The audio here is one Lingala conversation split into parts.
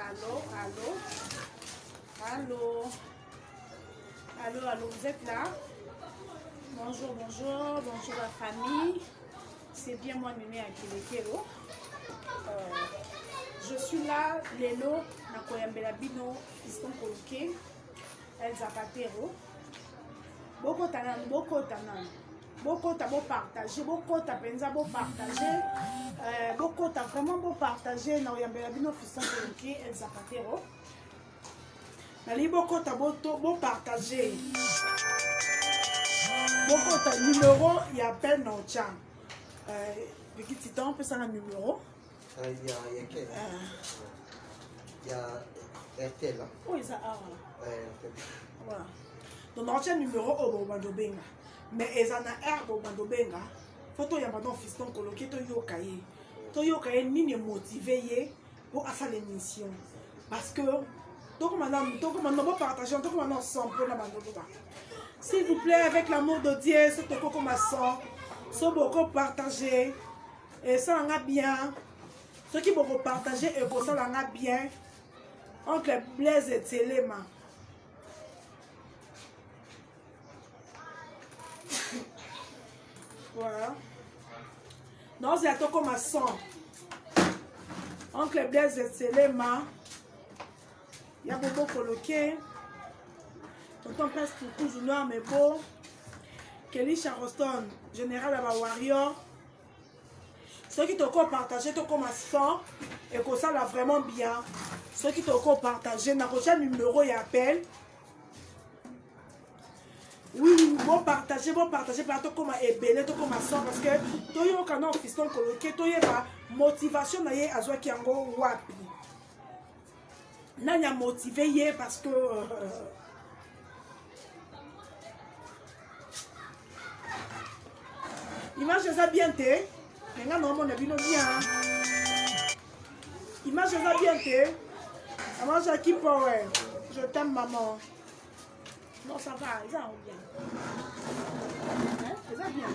allô, allô, allô, allô, vous êtes là? Bonjour, bonjour, bonjour la famille. C'est bien moi, Mémé Akilekero. Je suis là, Lelo, Nakoyambela Bino, Fiston Koluke, El Zapatero. Beaucoup tanan, beaucoup tanan. Beaucoup t'as beau partager, beaucoup t'as pensa beau partager, beaucoup t'as vraiment beau partager. Nakoyambela Bino, Fiston Koluke, El Zapatero. Nali beaucoup t'as beau partager. Beaucoup t'as numéro, il y a peine dans le chat. Petit temps, on peut ça un numéro. Il y a quel il y a RTL là. Oh, il y a voilà. Donc, on a un numéro au Bandobenga. Mais ils en a un au Bandobenga. Faut y avoir un fiston coloqué, to yokaye. To yokaye ni motivé pour faire l'émission. Parce que, donc maintenant, on va partager, donc maintenant, on s'en peut la Bandobenga. S'il vous plaît, avec l'amour de Dieu, c'est tout comme ça. So beaucoup partager. Et ça en a bien. Ceux qui vont partager et ça en a bien. Entre Blaise et Téléma. Voilà. Non, c'est à toi comme à 100. Oncle Blaise et Téléma. Il y a beaucoup coloqué. Tonton Prince toujours noir mais beau. Kelly Charleston, général à la Warrior. Ceux qui t'ont partagé, t'ont comme à 100 et que ça l'a vraiment bien. Ceux qui t'ont partagé, n'a pas de numéro et appel. Oui, bon partager, par toi comme à ébélé, toi comme à 100 parce que toi, yo canon fiston coloqué, toi, y a motivation na ye azwa ki ango wapi. N'a motivé ye parce que image ça bien té. Non, mon avis, non bien. Image ça bien té. Maman Jackie Power. Je t'aime, maman. Non, ça va, ils ont bien. Hein? Ils ont bien.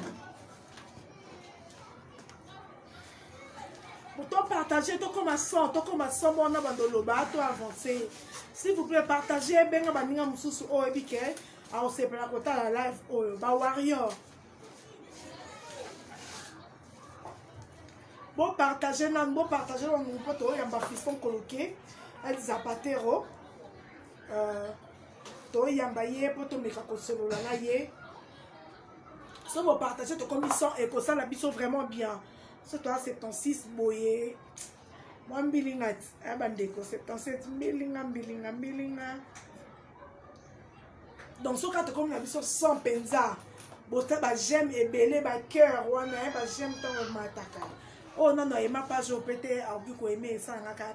Pour partager, toi comme à 100, on a bandoloba, toi avancer. S'il vous plaît, partagez, ben, baninga mususu, oh, ebike. Alors, c'est pour la côté à la live, oh, ba warrior. Bon partager, on peut y avoir fiston coloqué, El Zapatero. To yambaye pour te mettre à cela là yé. Si vous partagez ton commission et que ça la biso vraiment bien. C'est toi 76 boye. Moi bilingat, bandeko 77 bilinga. Donc ce cas comme la biso sans penza. Bosta ba j'aime et belé ba cœur wana ba j'aime tant mataka. Oh non, il m'a pas pété à beaucoup aimer ça,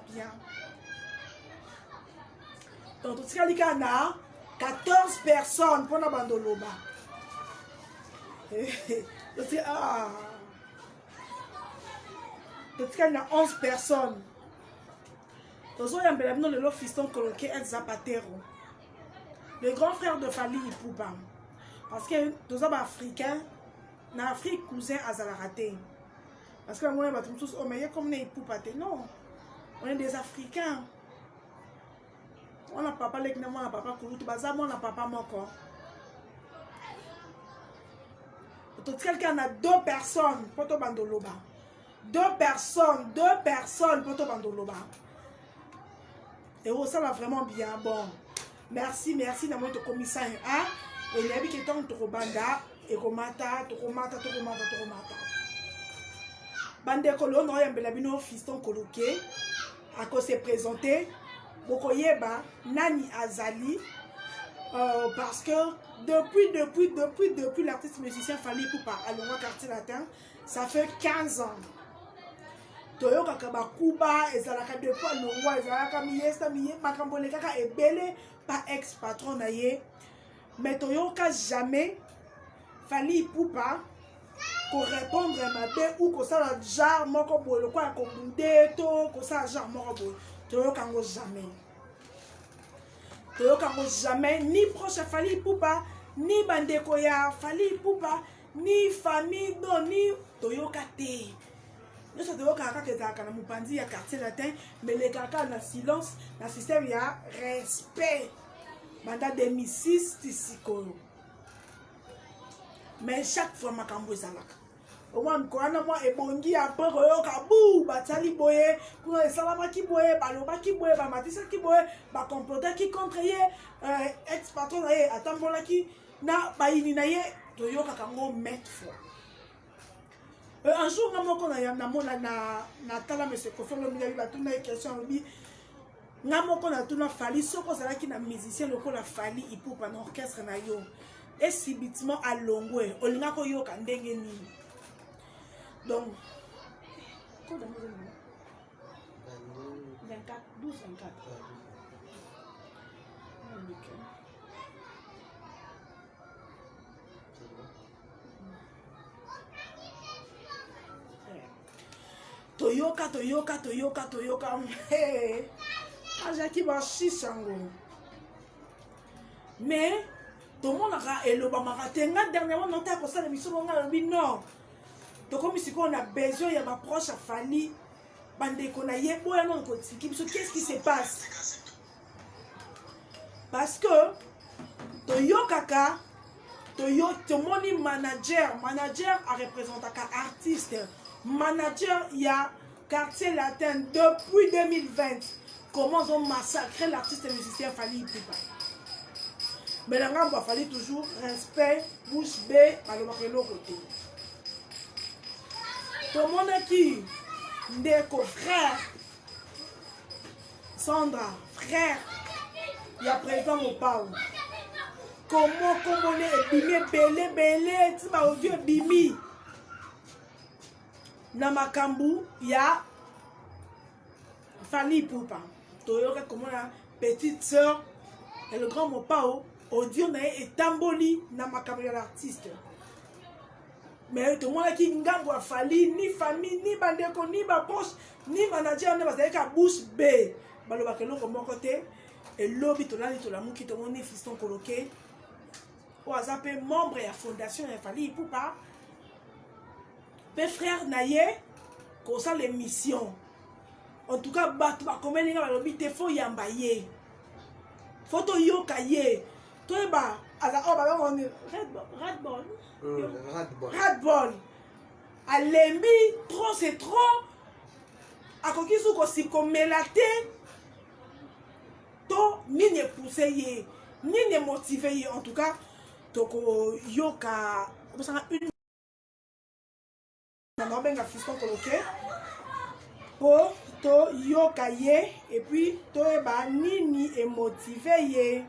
bien. Donc, tout ce qu'il y a 14 personnes pour la bande loba. Donc, il y a 11 personnes. Donc, il y a le fiston coloqué El Zapatero. Le grand frère de Fali Ipupa. Parce que tous les Africains, en Afrique, cousin à Zalaraté. Parce que moi, on est tous, oh, mais comme les poupatés. Non, on est des Africains. On n'a pas parlé, on n'a pas Kouloutou Baza, on n'a pas Moko. Tout quelqu'un a 2 personnes pour te bandoloba. 2 personnes pour te bandoloba. Et ça va vraiment bien. Bon, merci, d'avoir été commissaire. Et il y a qui est en Torobanda, et Romata. Bande Kolo, on a un fiston coloqué, à cause se présenter, Bokoyeba, Nani Azali, parce que depuis l'artiste musicien Fali Ipupa à Longwa quartier latin, ça fait 15 ans. Toyo Kakaba Kuba, et Zalaka de fois Longwa, et Zalaka Miesta, Makambole Kaka et Belé, pas ex-patron naïe, mais Toyo Ka jamais Fali Ipupa. Pour répondre à ma paix ou que ça la jarre moko boy le quoi comme to que ça jarre moko boy to kango jamais ni proche Fali Ipupa ni bandeko ya Fali Ipupa ni famille non ni toyoka te Nous sommes au Kaka qui est à Kanamupandi, il y a quartier latin, mais les Kaka dans silence, dans le système, il y a respect. Banda 2006, Tissikoro. Mais chaque fois, ma cambo est salak. Au moins, quand moi et bongi après kabou, batali boye, pour salama qui boye, baloba qui boye, matissa qui boye, comporter qui contre ex patron atambola qui na baini na ye, toyoka kango mettre fois. Un jour, na tala monsieur Kofi Olomide ba tuna question lobi ngamoko na tuna fali soko zala ki na musicien lokola fali ipupa na orchestre na yo et subitement à longwe olinga ko yoka ndenge nini donc quoi dans 24 12 24 Toyoka. Hey. Ajaki ba shishango. Mais tout le monde a éloigné ma dernièrement on a ça l'émission on a dit non. Donc comme si on a besoin il y a ma proche à Fali bande qu'on a yebo ya non qu'est-ce qui se passe? Parce que Toyokaka Tomoni manager a représenté un artiste. Manager, il y a quartier latin depuis 2020. Comment ils ont massacré l'artiste et musicien Fali Ipupa. Mais là, il fallait toujours respect, bouche bée, à l'autre côté. Tout le monde qui Ndeko, frère, Sandra, frère, il y a président Mopao. Comment on est bimé, belé, tu vas au Dieu bimi. Namakambu, il y a Fali Ipupa. Toyoka comme la petite sœur et le grand Mopao, audio et tamboli Namakambu l'artiste. Mais tout le monde qui ngambo a Fali, ni famille, ni bandeko, ni ma poche, ni manager, ne va pas être bouche B. Baloba que l'on mon côté et lobby to la mouki to mon fiston coloqué. Ou azapé membre de la fondation Fali Ipupa. Mes frères naye, comme ça les missions. En tout cas, comme les gens ont dit, il faut y ambayer. Photo yokaye. Toi, on est Radball. À l'embi, trop c'est trop. À quoi qu'ils sont aussi comme mélaté. To ni ne poussé ni ne motivé en tout cas. Toko yoka. Une on a fiston coloqué pour to yokaye et puis to eba nini et motivé ye.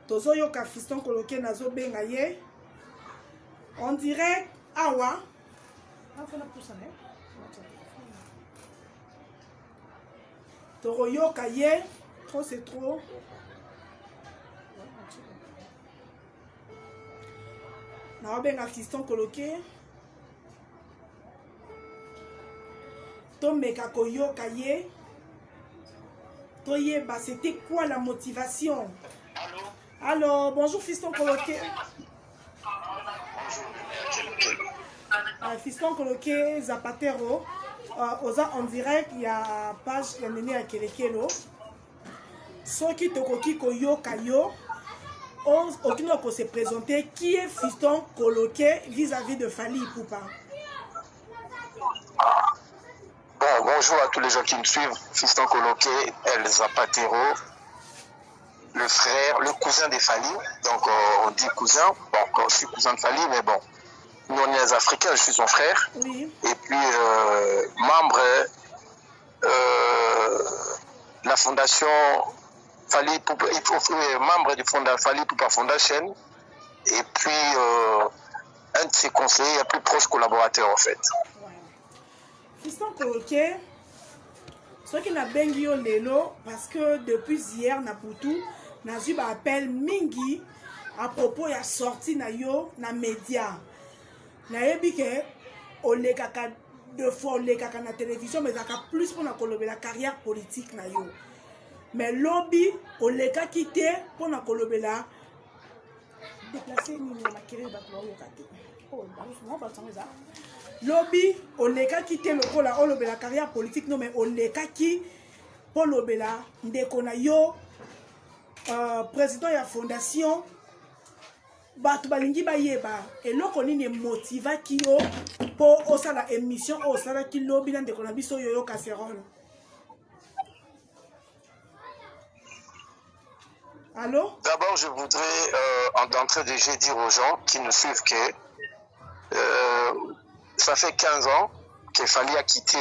Tozo yoka fiston coloqué nazo benga ye. On dirait awa. Toro yokaye. Trop c'est trop. Na benga fiston coloqué. Tomeka koyoka ye. Toye ba c'était quoi la motivation? Allô, bonjour fiston coloqué. Fiston coloqué Zapatero. En direct, il y a page il y a Néné à Kelekelo. Soki tokoki koyoka yo. Aucun peut se présenter qui est fiston coloqué vis-à-vis de Fali Ipupa. Bon, bonjour à tous les gens qui me suivent. Fiston coloqué, El Zapatero, le frère, le cousin de Fali. Donc on dit cousin. Bon, je suis cousin de Fali, mais bon, nous on est les Africains, je suis son frère. Oui. Et puis membre de la fondation Fali Ipupa, membre du Fali Ipupa Foundation, et puis un de ses conseillers, un plus proche collaborateur en fait. Fiston coloqué, ce qui n'a pas yo lelo parce que depuis hier na Poutou, na eu un appel mingi à propos de la sortie na yo na média. Na yebi ke o le kaka deux fois le kaka na télévision mais ça plus pour la carrière politique na yo. mais lobby oleka kite pona kolobela déplacer nini na kiri bato bayokate oh moi batsanga lobby oleka kite lokola olobela carrière politique non mais oleka ki polobela ndeko na yo président ya fondation bato balingi bayeba eloko nini motivaki yo po osala émission osalaki lobby na ndeko na biso yoyo casserole. Allô? D'abord, je voudrais d'entrée de jeu dire aux gens qui nous suivent que ça fait 15 ans qu'il fallait quitter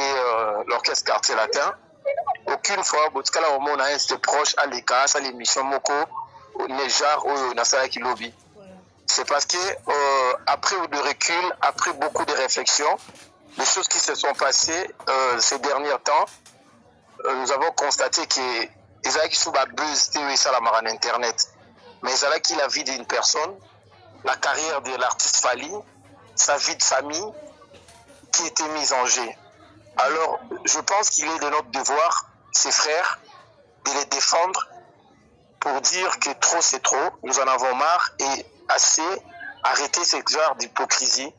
l'orchestre Quartier Latin. Aucune fois, au moment on a été proche à l'écart, à l'émission Moko, Nejar ou Nassara Lobby. C'est parce que après de recul, après beaucoup de réflexions, les choses qui se sont passées ces derniers temps, nous avons constaté que ils avaient qui sont buzz ça la internet, mais ils avaient qui la vie d'une personne, la carrière de l'artiste Fally, sa vie de famille qui était mise en jeu. Alors, je pense qu'il est de notre devoir, ses frères, de les défendre pour dire que trop c'est trop, nous en avons marre et assez, arrêter ce genre d'hypocrisie,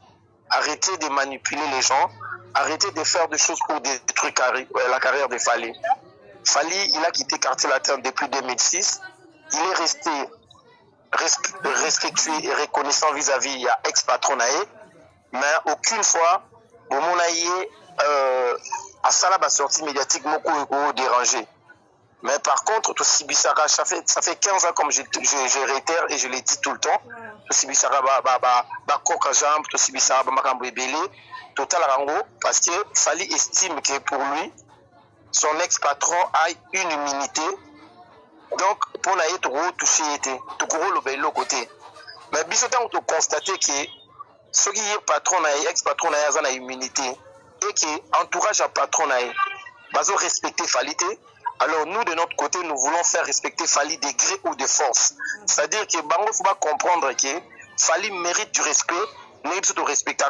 arrêter de manipuler les gens, arrêter de faire des choses pour détruire la carrière de Fally. Fally, il a quitté Quartier Latin depuis 2006. Il est resté respectueux et reconnaissant vis-à-vis de ex-patronae, mais aucune fois, au moment à Salaba sortie médiatique, beaucoup dérangé. Mais par contre, tout Sibisara, ça fait 15 ans, comme je réitère et je l'ai dit tout le temps, tout Sibisara, Koka Jambe, tout Sibisara, Makambo Ebele, total Rango, parce que Fally estime que pour lui, son ex-patron a une immunité. Donc, pour n'a être touché, tout le côté. Mais bien sûr, on a constaté que ceux qui sont patron, ex-patron, ont une immunité et que l'entourage à patron, ils ont respecté Fally. Alors, nous, de notre côté, nous voulons faire respecter Fally de gré ou de force. C'est-à-dire que il faut pas comprendre que Fally mérite du respect, mais il faut respecter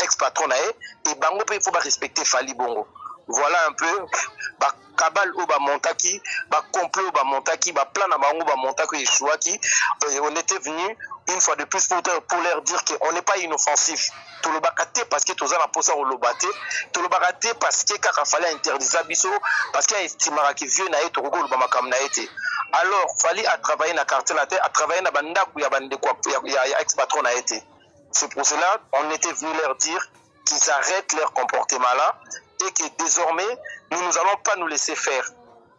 ex-patron et Bango, il faut pas respecter Fally Bongo. Voilà un peu, Kabal ou Montaki, complot ou Montaki, plan à Bango Montaki et Chouaki. On était venu une fois de plus pour leur dire qu'on n'est pas inoffensif. Tout le bakaté parce que tous les posa au lobaté, tout le bakaté parce que quand il fallait interdire Bisso, parce qu'il y a estimé que vieux n'a été au goût de n'a été. Alors, Fally a travaillé dans Quartier Latin, a travaillé dans Banda où il y a ex-patron n'a été. C'est pour cela on était venu leur dire qu'ils arrêtent leur comportement là. Et que désormais, nous n'allons pas nous laisser faire.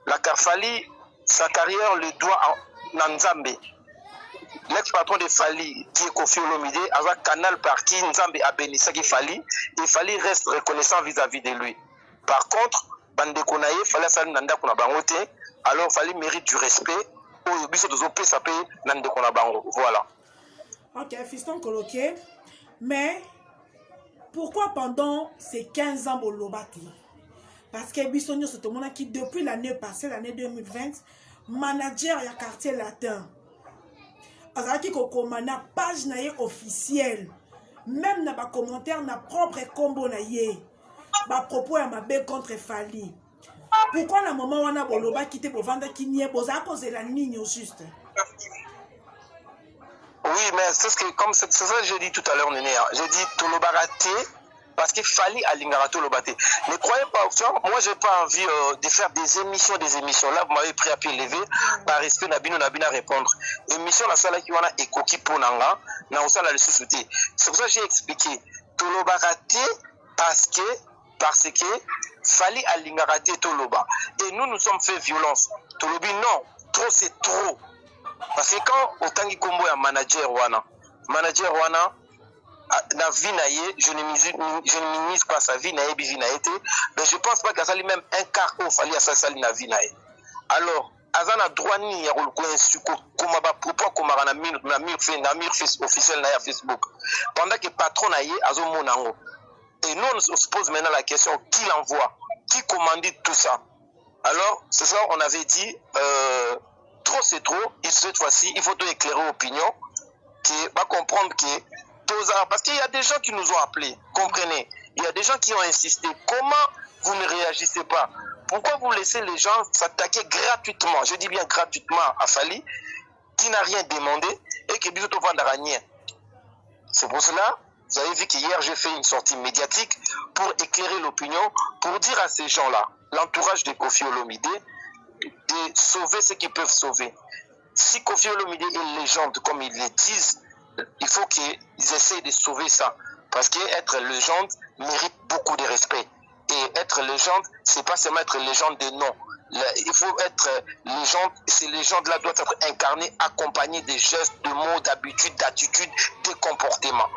La Fally, sa carrière le doit à Nzambe. L'ex-patron de Fally, qui est Kofi Olomide, a un canal par qui Nzambe a béni ça qui Fally, et Fally reste reconnaissant vis-à-vis de lui. Par contre, Bande Konaye, Fally a salé Nanda Konabangote, alors Fally mérite du respect, ou Biso de Zopé, ça peut Nanda Konabango. Voilà. Ok, fiston coloqué, mais. Pourquoi pendant ces 15 ans au Lobati? Parce que Bissonio se demande qui depuis l'année passée, l'année 2020, manager à Quartier Latin. Alors qui commanda page naie officielle, même na ba commentaire na propre combo naie, ba propos à ma belle contre Fally. Pourquoi na moment on a boloba quitté pour vendre qui n'y est pour à cause de la ligne juste? Oui, mais c'est ce que, comme c'est ça que j'ai dit tout à l'heure, Néné. J'ai dit tout le baraté parce qu'il fallait à l'ingarato le baraté. Ne croyez pas, moi j'ai pas envie de faire des émissions. Là, vous m'avez pris à pied levé, par respect, Nabino à répondre. Émission, la salle qui a écoqué pour Nanga, n'a aussi la sous-souté. C'est pour ça que j'ai expliqué tout le baraté parce que fallait à l'ingaraté tout le bas. Et nous sommes fait violence. Tout le bas, non, trop c'est trop. Parce que quand autant qu'il combo un manager wana na vie naie, je ne minimise pas sa vie naie vie naie, mais je pense pas qu'il y a même un quart où fallait à sa salle na vie naie. Alors azana droit ni ya ko insuko kuma ba propos comme na mur officiel na Facebook pendant que patron naie azo monango. Et nous on se pose maintenant la question qui l'envoie, qui commandite tout ça. Alors ce soir on avait dit trop c'est trop, et cette fois-ci, il faut éclairer l'opinion, qui va comprendre que parce qu'il y a des gens qui nous ont appelés, comprenez, il y a des gens qui ont insisté, comment vous ne réagissez pas? pourquoi vous laissez les gens s'attaquer gratuitement, je dis bien gratuitement à Fally, qui n'a rien demandé et qui est vendre rien. C'est pour cela, vous avez vu qu'hier j'ai fait une sortie médiatique pour éclairer l'opinion, pour dire à ces gens-là, l'entourage de Koffi Olomide, de sauver ce qu'ils peuvent sauver. Si Koffi Olomide est légende, comme ils le disent, il faut qu'ils essayent de sauver ça. Parce qu'être légende mérite beaucoup de respect. Et être légende, c'est pas seulement être légende de nom. Il faut être légende, ces légendes-là doivent être incarnées, accompagnées des gestes, de mots, d'habitudes, d'attitudes, de comportements.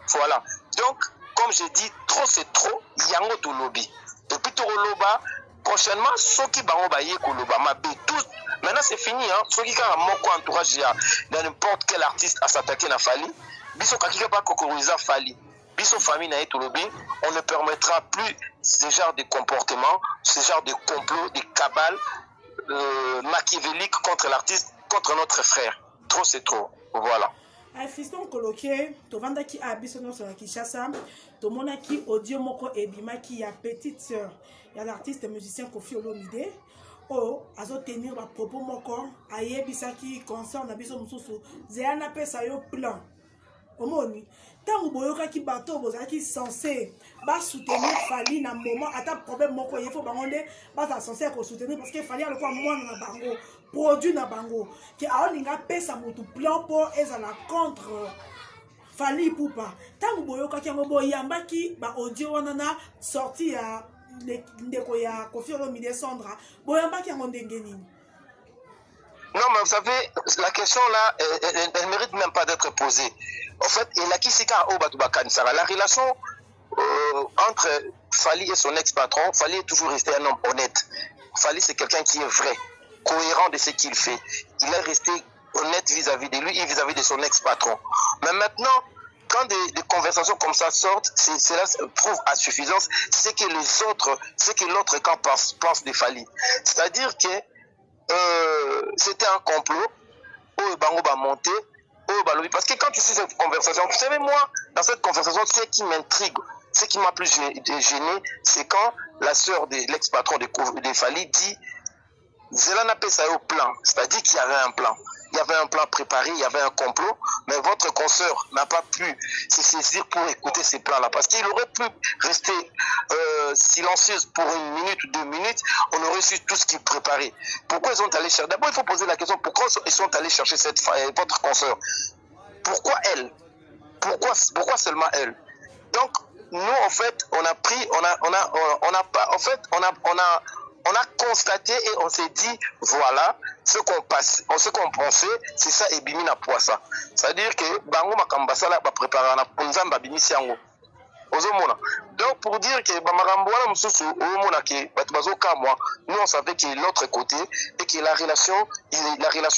Voilà. Donc, comme j'ai dit, trop c'est trop, yango to lobby. Depuis to loba, prochainement, ceux qui bango baye ko loba, tous. Maintenant c'est fini, hein. Ceux qui ont mon entourage, n'importe quel artiste à s'attaquer à Fally, biso kakika pas kokoriza Fally. Biso famille na etolobi, on ne permettra plus ce genre de comportement, ce genre de complot, de cabale machiavélique contre l'artiste, contre notre frère. Trop c'est trop. Voilà. Fiston Koloké, to vanda ki abiso no sur Kinshasa, to mona ki audio moko ebima ki ya petite sœur, ya l'artiste musicien Koffi Olomide. O azo tenir ba propos moko ayebisa ki concert na biso mususu, zeyana pesa yo plan. Omoni, tant boyoka ki bato bozaki censé ba soutenir Fally na moment ata problème moko il faut bangonde ba ta censé ko soutenir parce que Fally alikuwa mwana na bango produit na bango ki aolinga pesa mutu plan pour ezala contre Fally Ipupa. Tant boyoka ki ngo boyamba ki ba audio wana na sorti ya ndeko ya Koffi Olomide Sandra boyamba ki ngo ndenge nini. Non, mais vous savez, la question là, elle mérite même pas d'être posée. En fait, la relation entre Fally et son ex-patron, Fally est toujours resté un homme honnête. Fally, c'est quelqu'un qui est vrai, cohérent de ce qu'il fait. Il est resté honnête vis-à-vis de lui et vis-à-vis de son ex-patron. Mais maintenant, quand des conversations comme ça sortent, cela prouve à suffisance ce que l'autre camp pense de Fally. C'est-à-dire que c'était un complot où Bango va monter, parce que quand tu sais cette conversation, vous savez moi, dans cette conversation, ce qui m'intrigue, ce qui m'a plus gêné, c'est quand la sœur de l'ex-patron de Fally dit Zela n'a pas ça au plan, c'est-à-dire qu'il y avait un plan. Il y avait un plan préparé, il y avait un complot, mais votre consoeur n'a pas pu se saisir pour écouter ces plans-là, parce qu'il aurait pu rester silencieuse pour 1 minute ou 2 minutes, on aurait su tout ce qu'il préparait. Pourquoi ils sont allés chercher? D'abord, il faut poser la question, pourquoi ils sont allés chercher votre consoeur? Pourquoi elle? Pourquoi seulement elle? Donc, nous, en fait, on a constaté et on s'est dit, voilà, ce qu'on pensait, c'est ça et bimina poissa. C'est-à-dire que Bango Makambasala va préparer un Punzamba Bimisiango. Donc pour dire que nous on savait que l'autre côté et que la relation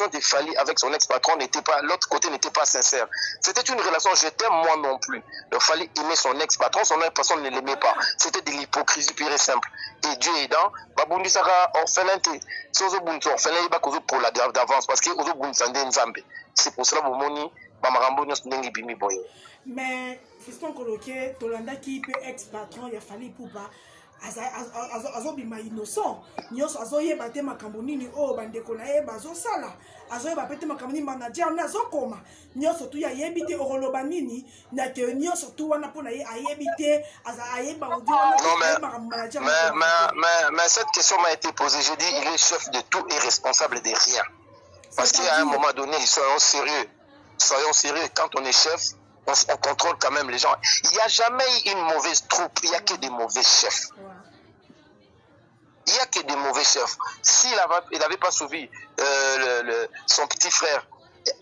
de Fally avec son ex-patron n'était pas, l'autre côté n'était pas sincère. C'était une relation, je t'aime moi non plus. Donc Fally aimait son ex-patron, son ex-patron ne l'aimait pas. C'était de l'hypocrisie pure et simple. Et Dieu aidant, Babundi Sara orphelinté. Si vous avez orphelin, il pour la d'avance parce que vous avez Nzambe. C'est pour cela que vous avez mais Fiston Koloké, Tolanda qui peut ex-patron, il a fallu pour pas. Azobima innocent. Nyos azoye bate makamboni ni o bandeko na e bazo sala. Azoye bapete makamboni manager na zokoma. Nyos surtout ya yebite oroloba nini na te nyos surtout wana pona ye ayebite ayeba audio. Mais cette question m'a été posée. J'ai dit il est chef de tout et responsable de rien. Parce qu'à un moment donné, soyons sérieux. Soyons sérieux, quand on est chef, on contrôle quand même les gens. Il n'y a jamais eu une mauvaise troupe, il n'y a que des mauvais chefs. Il n'y a que des mauvais chefs. S'il n'avait pas sauvé son petit frère,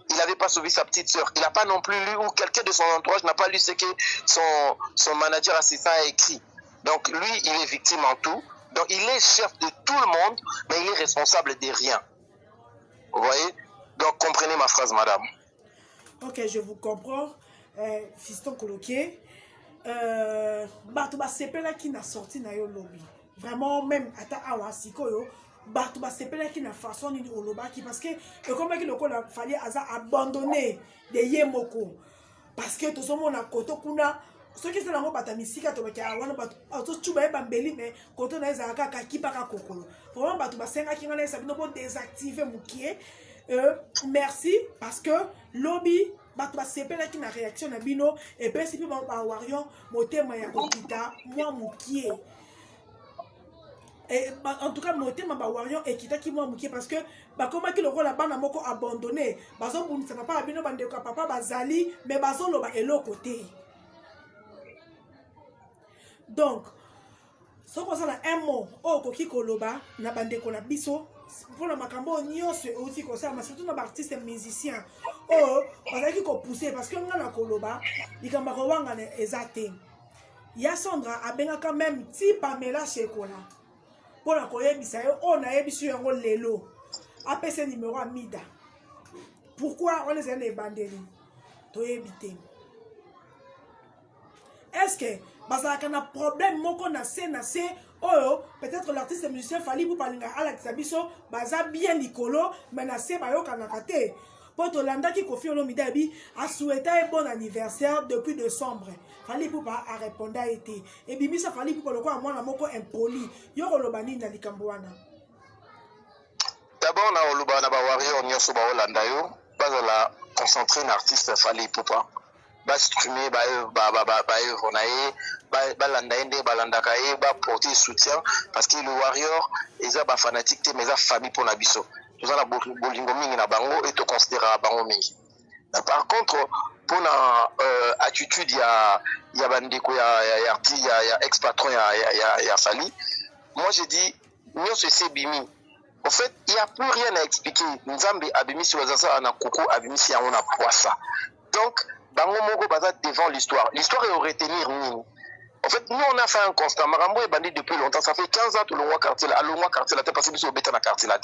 il n'avait pas sauvé sa petite soeur, il n'a pas non plus lu, ou quelqu'un de son entourage n'a pas lu ce que son manager assistant a écrit. Donc lui, il est victime en tout. Donc il est chef de tout le monde, mais il est responsable de rien. Vous voyez? Donc comprenez ma phrase, madame. Ok, je vous comprends. Fiston Koloké. Batuba sepela qui n'a sorti na yo lobby. Vraiment, même ata awa siko yo. Batuba sepela qui n'a façon ni olobaki. Parce que, comme il a fallu abandonner des yemoko. Parce que tout ce monde a koto kuna. ce qui est là, on va misika to bakia wana ba to chuba ba mbeli mais quand on a ezaka ka kipaka kokolo. Vraiment ba to ba senga ki ngana sabino bo désactiver mukie. Merci parce que lobby ba to ba sepela ki na réaction na bino et puis si ba warion motema ya kokita moi mukie. Et en tout cas motema ba warion ekita ki moi mukie parce que ba koma ki le rôle la bana moko abandonné. Bazo bunisa papa bino bande ko papa bazali mais bazo loba elo côté. Donc, ce qu'on a un mot, oh, koki koloba, na bande ko na biso, pour le makambo nyonso aussi comme ça, mais surtout na artiste musicien. Oh, parce qu'il faut pousser parce que on a koloba, il kamba ko wanga ne ezate. Ya Sandra abenga quand même ti Pamela Shekola. Pour la koyebisa yo, on a yebisu yango lelo. APC numéro Amida. Pourquoi on les a les bandeli? To yebite. Est-ce que parce qu'il y a un problème moko na se oh peut-être l'artiste musicien fallait pour parler à la Tsabiso baza bien Nicolo mais na se bayo kanakate pour Tolanda qui confie Olomida bi a souhaité un bon anniversaire depuis décembre fallait pour pas à répondre a été et bimi ça fallait pour le quoi moi na moko impoli yo kolobani na likamboana d'abord na olobana ba warrior nyoso ba Olanda yo bazala concentrer na artiste fallait pour pas ba streamer ba ronae ba landa ende ba landa kae ba porter soutien parce que le warrior eza ba fanatique te mais eza famille pour na biso tous na bolingo mingi na bango et to considérer bango mingi par contre pour na attitude ya bandeko ya ex patron ya Fally moi je dis nous c'est bimi en fait il y a plus rien à expliquer nzambe abimi sur ça na koko abimi si on a poissa donc bango moko baza devant l'histoire. L'histoire est au retenir nini. En fait, nous on a fait un constat. Marambo est bandit depuis longtemps. Ça fait 15 ans que le roi quartier là, le roi quartier là, t'es passé sur le béton à quartier là,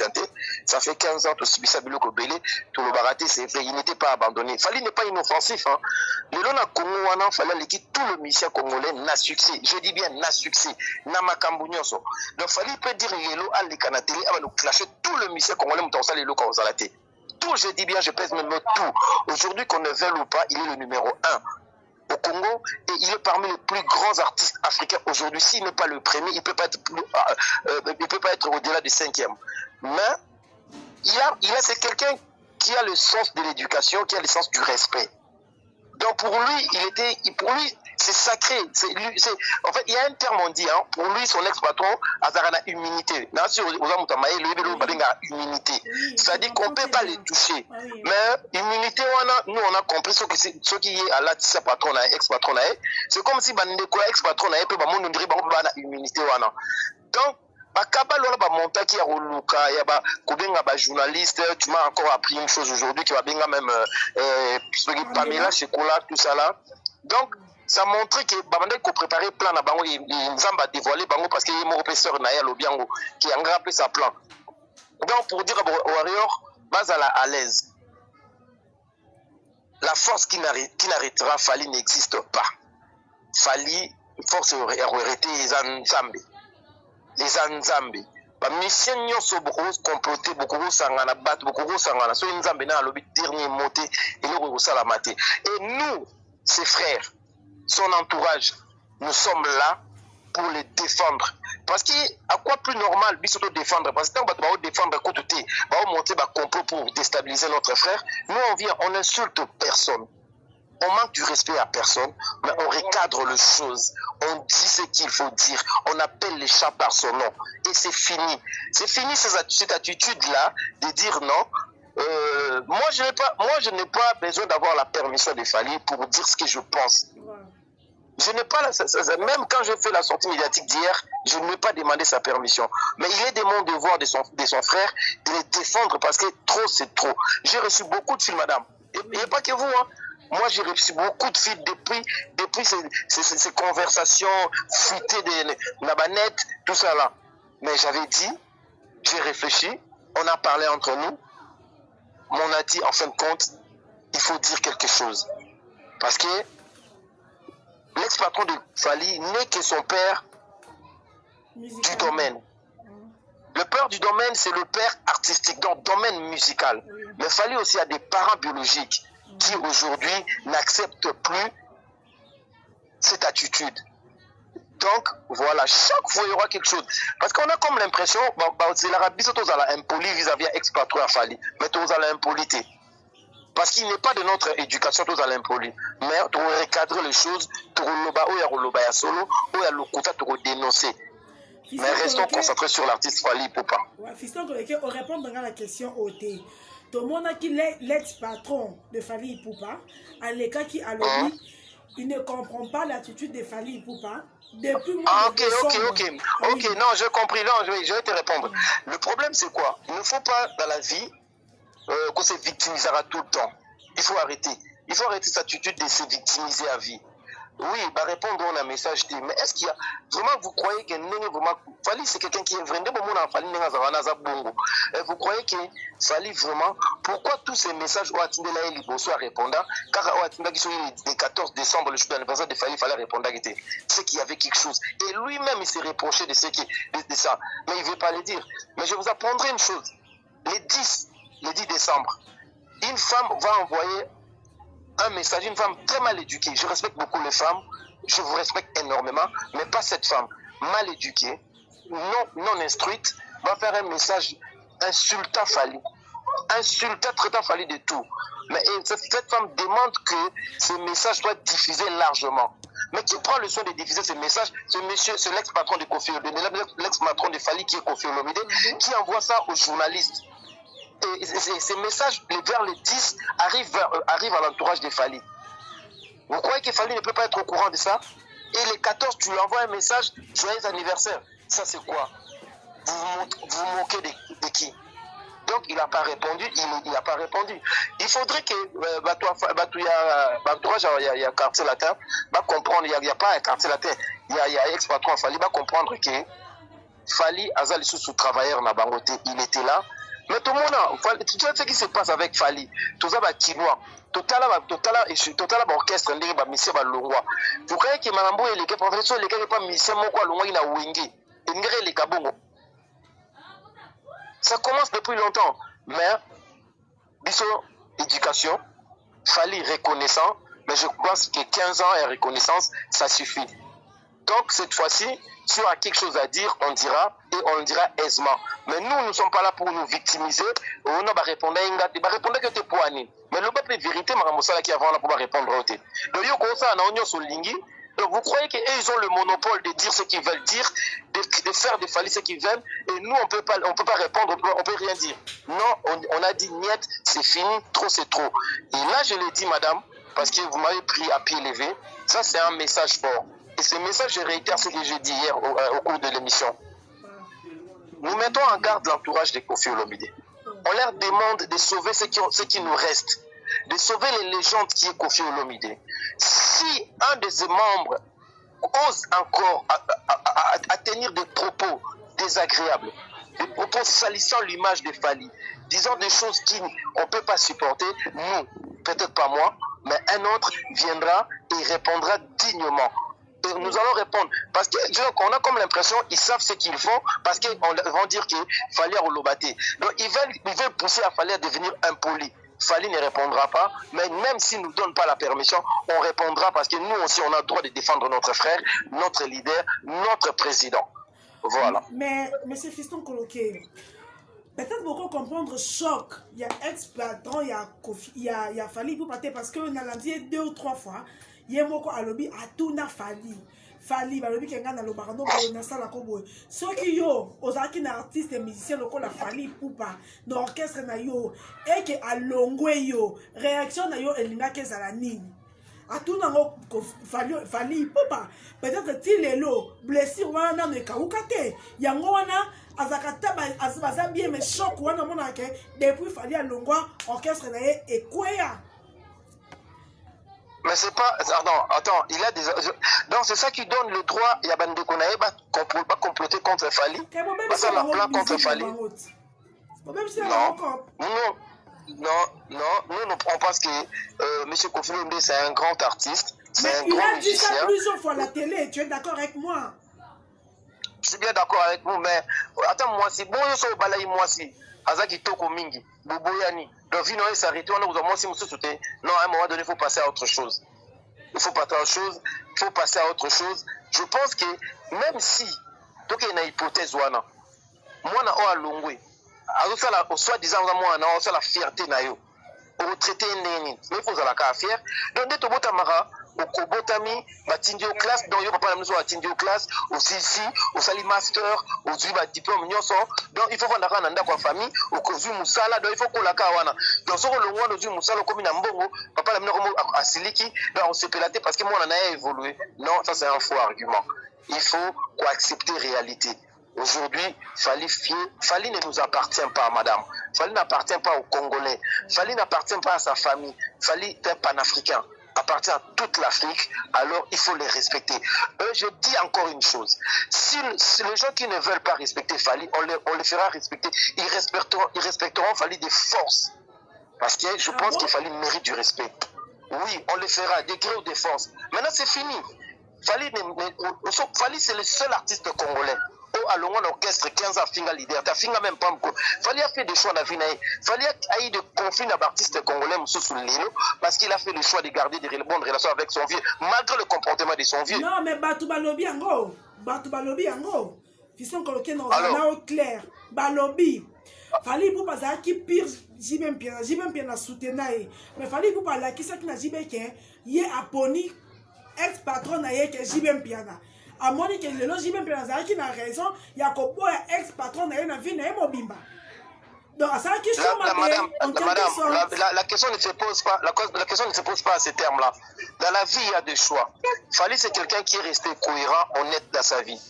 ça fait 15 ans que Sibissa Biloko Belé, tout le baraté, c'est vrai, il n'était pas abandonné. Fally n'est pas inoffensif. Hein. Le long à Congo, on fallait l'équipe tout le mission congolais n'a succès. Je dis bien n'a succès. N'a makambunyoso. Donc Fally peut dire yelo à l'écanatélé, à nous clasher tout le mission congolais, mouton ça les locaux aux alatés. Tout, je dis bien, je pèse même tout. Aujourd'hui, qu'on ne veuille ou pas, il est le numéro 1 au Congo et il est parmi les plus grands artistes africains aujourd'hui. S'il n'est pas le premier, il ne peut pas être au-delà du 5e. Mais c'est quelqu'un qui a le sens de l'éducation, qui a le sens du respect. Donc pour lui, c'est sacré. En fait, il y a un terme on dit, hein, pour lui, son ex-patron, Azarana humilité. C'est-à-dire qu'on ne peut pas les toucher. Mais humilité, nous on a compris ce qui est à la patron, ex-patron. C'est comme si ex-patron peut pas humilité. Donc, bakabalo ba monta qui a roluka ya ba kobenga ba journaliste tu m'as encore appris une chose aujourd'hui qui va benga même Pamela Shekola tout ça là donc ça montre que babande ko préparer plan na bango nzamba dévoiler bango parce que mon professeur na ya lobiango qui a rappelé sa plan donc pour dire warrior bazala à l'aise la force qui n'arrêtera Fally n'existe pas Fally force arrêter les ensemble les Anzambi. Ba mission nyonso beaucoup comploter beaucoup sangana battre beaucoup sangana so nzambe na lobi dernier moté et le salamate. Et nous ses frères son entourage nous sommes là pour les défendre parce que à quoi plus normal biso to défendre parce que tant ba défendre côté ba monter ba complot pour déstabiliser notre frère nous on insulte personne. On manque du respect à personne, mais on recadre les choses. On dit ce qu'il faut dire. On appelle les chats par son nom. Et c'est fini. C'est fini cette attitude-là de dire non. Moi, je n'ai pas besoin d'avoir la permission de Fally pour dire ce que je pense. Je n'ai pas même quand je fais la sortie médiatique d'hier, je ne lui ai pas demandé sa permission. Mais il est de mon devoir de son frère de les défendre parce que trop, c'est trop. J'ai reçu beaucoup de fils, madame. Et il n'y a pas que vous, hein. Moi, j'ai reçu beaucoup de filles depuis ces conversations fuitées de Nabanet, tout ça là. Mais j'avais dit, j'ai réfléchi, on a parlé entre nous, mais on a dit, en fin de compte, il faut dire quelque chose. Parce que l'ex-patron de Fally n'est que son père du domaine. Le père du domaine, c'est le père artistique, donc domaine musical. Mais Fally aussi a des parents biologiques qui aujourd'hui n'acceptent plus cette attitude. Donc, voilà, chaque fois, il y aura quelque chose. Parce qu'on a comme l'impression, c'est l'Arabie, c'est aux impoli vis-à-vis ex-patron à Fali, mais aux impolité. Parce qu'il n'est pas de notre éducation, tous à l'impoli. Mais pour recadrer les choses, pour dénoncer. Mais restons concentrés sur l'artiste Fali Poupa. Fiston Koloké, on répond à la question OT. Tout le monde a qui l'ex-patron de Fali Poupa, à l'écart qui a lobby, il ne comprend pas l'attitude de Fali Poupa. Depuis ok, non, j'ai compris, non, je vais te répondre. Le problème, c'est quoi? Il ne faut pas, dans la vie, qu'on se victimisera tout le temps. Il faut arrêter. Il faut arrêter cette attitude de se victimiser à vie. Oui, bah répondre à un message, mais est-ce qu'il y a vraiment, vous croyez que vraiment Fali c'est quelqu'un qui est vraiment vous croyez que Fali vraiment, pourquoi tous ces messages ont attendu là il soit répondant, car le 14 décembre le jour d'anniversaire de Fali, il fallait répondre, c'est qu'il y avait quelque chose, et lui-même il s'est reproché de ça, mais il ne veut pas le dire. Mais je vous apprendrai une chose, le 10 décembre, une femme va envoyer un message, une femme très mal éduquée. Je respecte beaucoup les femmes, je vous respecte énormément, mais pas cette femme mal éduquée, non instruite, va faire un message insultant Fali, traitant Fali de tout. Mais cette femme demande que ce message soit diffusé largement. Mais qui prend le soin de diffuser ce message? Ce monsieur, c'est l'ex-patron de Kofi Olomide, l'ex-patron de Fali qui est Kofi Olomide, qui envoie ça aux journalistes. Et ces messages vers les 10 arrivent à l'entourage de Fali. Vous croyez que Fali ne peut pas être au courant de ça? Et les 14, tu lui envoies un message, joyeux anniversaire. Ça c'est quoi? Vous vous moquez de qui? Donc il n'a pas répondu, il n'a pas répondu. Il faudrait que il y a quartier latin, va comprendre, il n'y a pas un quartier latin, il y a ex-patron Fali, va comprendre que Fali Azali sous travailleur na bangote, il était là. Mais tout le monde, tu sais ce qui se passe avec Fali, tout ça va Kinois, total orchestre, monsieur Balongwa. Vous croyez que Malambo et les gars, professeur, les gars, pas monsieur Moko Longwa, il a Wingé, et les Kabongo. Ça commence depuis longtemps, mais, biso, éducation, Fali reconnaissant, mais je pense que 15 ans et reconnaissance, ça suffit. Donc, cette fois-ci, si on a quelque chose à dire, on dira, et on le dira aisément. Mais nous ne sommes pas là pour nous victimiser. On va répondre que tu es poigné. Mais le peuple est vérité, Maramosala qui avant là pour répondre au thé. Vous croyez qu'ils ont le monopole de dire ce qu'ils veulent dire, de faire des Fali ce qu'ils veulent, et nous on peut pas répondre, on peut rien dire. Non, on a dit niet, c'est fini, trop c'est trop. Et là je l'ai dit madame, parce que vous m'avez pris à pied levé, ça c'est un message fort. Et ce message, je réitère ce que j'ai dit hier au cours de l'émission. Nous mettons en garde l'entourage de Kofi Olomide. On leur demande de sauver ce qui nous reste, de sauver les légendes qui est Kofi Olomide. Si un de ses membres ose encore à tenir des propos désagréables, des propos salissant l'image de Fali, disant des choses qu'on ne peut pas supporter, nous, peut-être pas moi, mais un autre viendra et répondra dignement. Et nous allons répondre. Parce qu'on a comme l'impression qu'ils savent ce qu'ils font, parce qu'ils vont dire qu'il fallait Olobaté. Donc ils veulent pousser à Fali à devenir impoli. Fali ne répondra pas, mais même s'il ne nous donne pas la permission, on répondra parce que nous aussi on a le droit de défendre notre frère, notre leader, notre président. Voilà. Mais M. Fiston Koloké, peut-être beaucoup comprendre choc. Il y a ex-patron, il y a Fali pour partir parce qu'on a dit 2 ou 3 fois. Il y a beaucoup à lobby à tout na Fali balobi kenga na lobakano na sala kobo soki yo ozaki na artiste et musicien lokola Fali Poupa na orchestre na yo et que alongwe yo réaction na yo elinga kezala nini atuna ngo Fali Poupa peut-être ti lelo blessure wana na kaukate yango wana azakata azabaza bien mais choc wana mona ke depuis Fali alongwa orchestre na ye ekweya. Mais c'est pas... Attends, il a des... Donc c'est ça qui donne le droit, il y a Bande Konae, pas comploter contre Fali. Ça la plan contre Fali. Non, on pense que M. Kofi Olomide c'est un grand artiste. Mais il a dit ça plusieurs fois à la télé, tu es d'accord avec moi? Je suis bien d'accord avec vous, mais attends, moi si, bon, je suis au balaï, moi si. Azaki Toko Mingi, Boboyani. Donc, Vino s'arrêter, on a besoin de moi si vous soutenez. Non, à un moment donné, il faut passer à autre chose. il faut passer à autre chose, il faut passer à autre chose. Je pense que même si, donc il y a une hypothèse, moi, na Longwe, au soi-disant, moi, na la fierté, na yo, au traité, mais il faut la faire. Donc, dès que tu mara, au Kobotami, batindi au classe, donc il papa la maison batindi au classe, au Sisi, au Sali Master, au Zuba diplôme, donc il faut voir la nanda kwa famille, au Kozu Musala, donc il faut qu'on la kawana. Donc, ce que le roi de Musala, comme il a mbongo, papa la maison à Siliki, donc on s'est pélaté parce que moi on a évolué. Non, ça c'est un faux argument. Il faut accepter la réalité. Aujourd'hui, Fali ne nous appartient pas, madame. Fali n'appartient pas aux Congolais. Fali n'appartient pas à sa famille. Fali est un panafricain. Appartient à toute l'Afrique, alors il faut les respecter. Je dis encore une chose, si les gens qui ne veulent pas respecter Fali, on les fera respecter, ils respecteront Fali des forces. Parce que je pense que Fali mérite du respect. Oui, on le fera, des gré ou des forces. Maintenant c'est fini. Fali c'est le seul artiste congolais. À l'ongon orchestre 15 ans finga leader ta finga même pas encore Fali a fait des choix dans la vie Fali a eu des conflits avec l'artiste congolais sous Lelo parce qu'il a fait le choix de garder des bonnes relations avec son vieux malgré le comportement de son vieux. Non mais Batu Balobi yango Fiston Koloke non na clair Balobi Fali pour pas qui pire Jibem Piana soutenir mais Fali pour pas la qui ça qui na Jibem qui est Aponi ex patron na ye que Jibem Piana à mon que le logis même Piana qui n'a raison il y a qu'au ex patron na ye na vie na mobimba. Donc ça qui la question ne se pose pas la question ne se pose pas à ces termes-là. Dans la vie il y a des choix. Fali c'est quelqu'un qui est resté cohérent, honnête dans sa vie.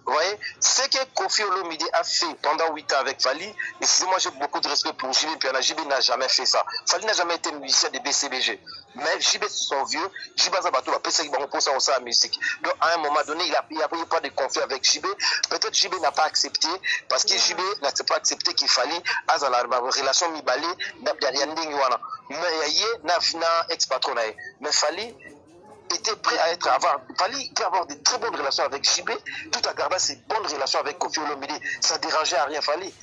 Vous voyez, ce que Kofi Olomide a fait pendant 8 ans avec Fali, excusez-moi, j'ai beaucoup de respect pour JB Piana. JB n'a jamais fait ça. Fali n'a jamais été musicien de BCBG. Mais JB, c'est son vieux. JB Zabato va passer pour ça la musique. Donc, à un moment donné, il n'y a pas de conflit avec JB. Peut-être JB n'a pas accepté, parce que JB n'a pas accepté qu'il fallait, à la relation Mibale, derrière Ndingwana. Mais il y a un ex-patron. Mais Fali était prêt à avoir de très bonnes relations avec JB, tout en gardant ses bonnes relations avec Kofi Olomide. Ça ne dérangeait à rien Fali.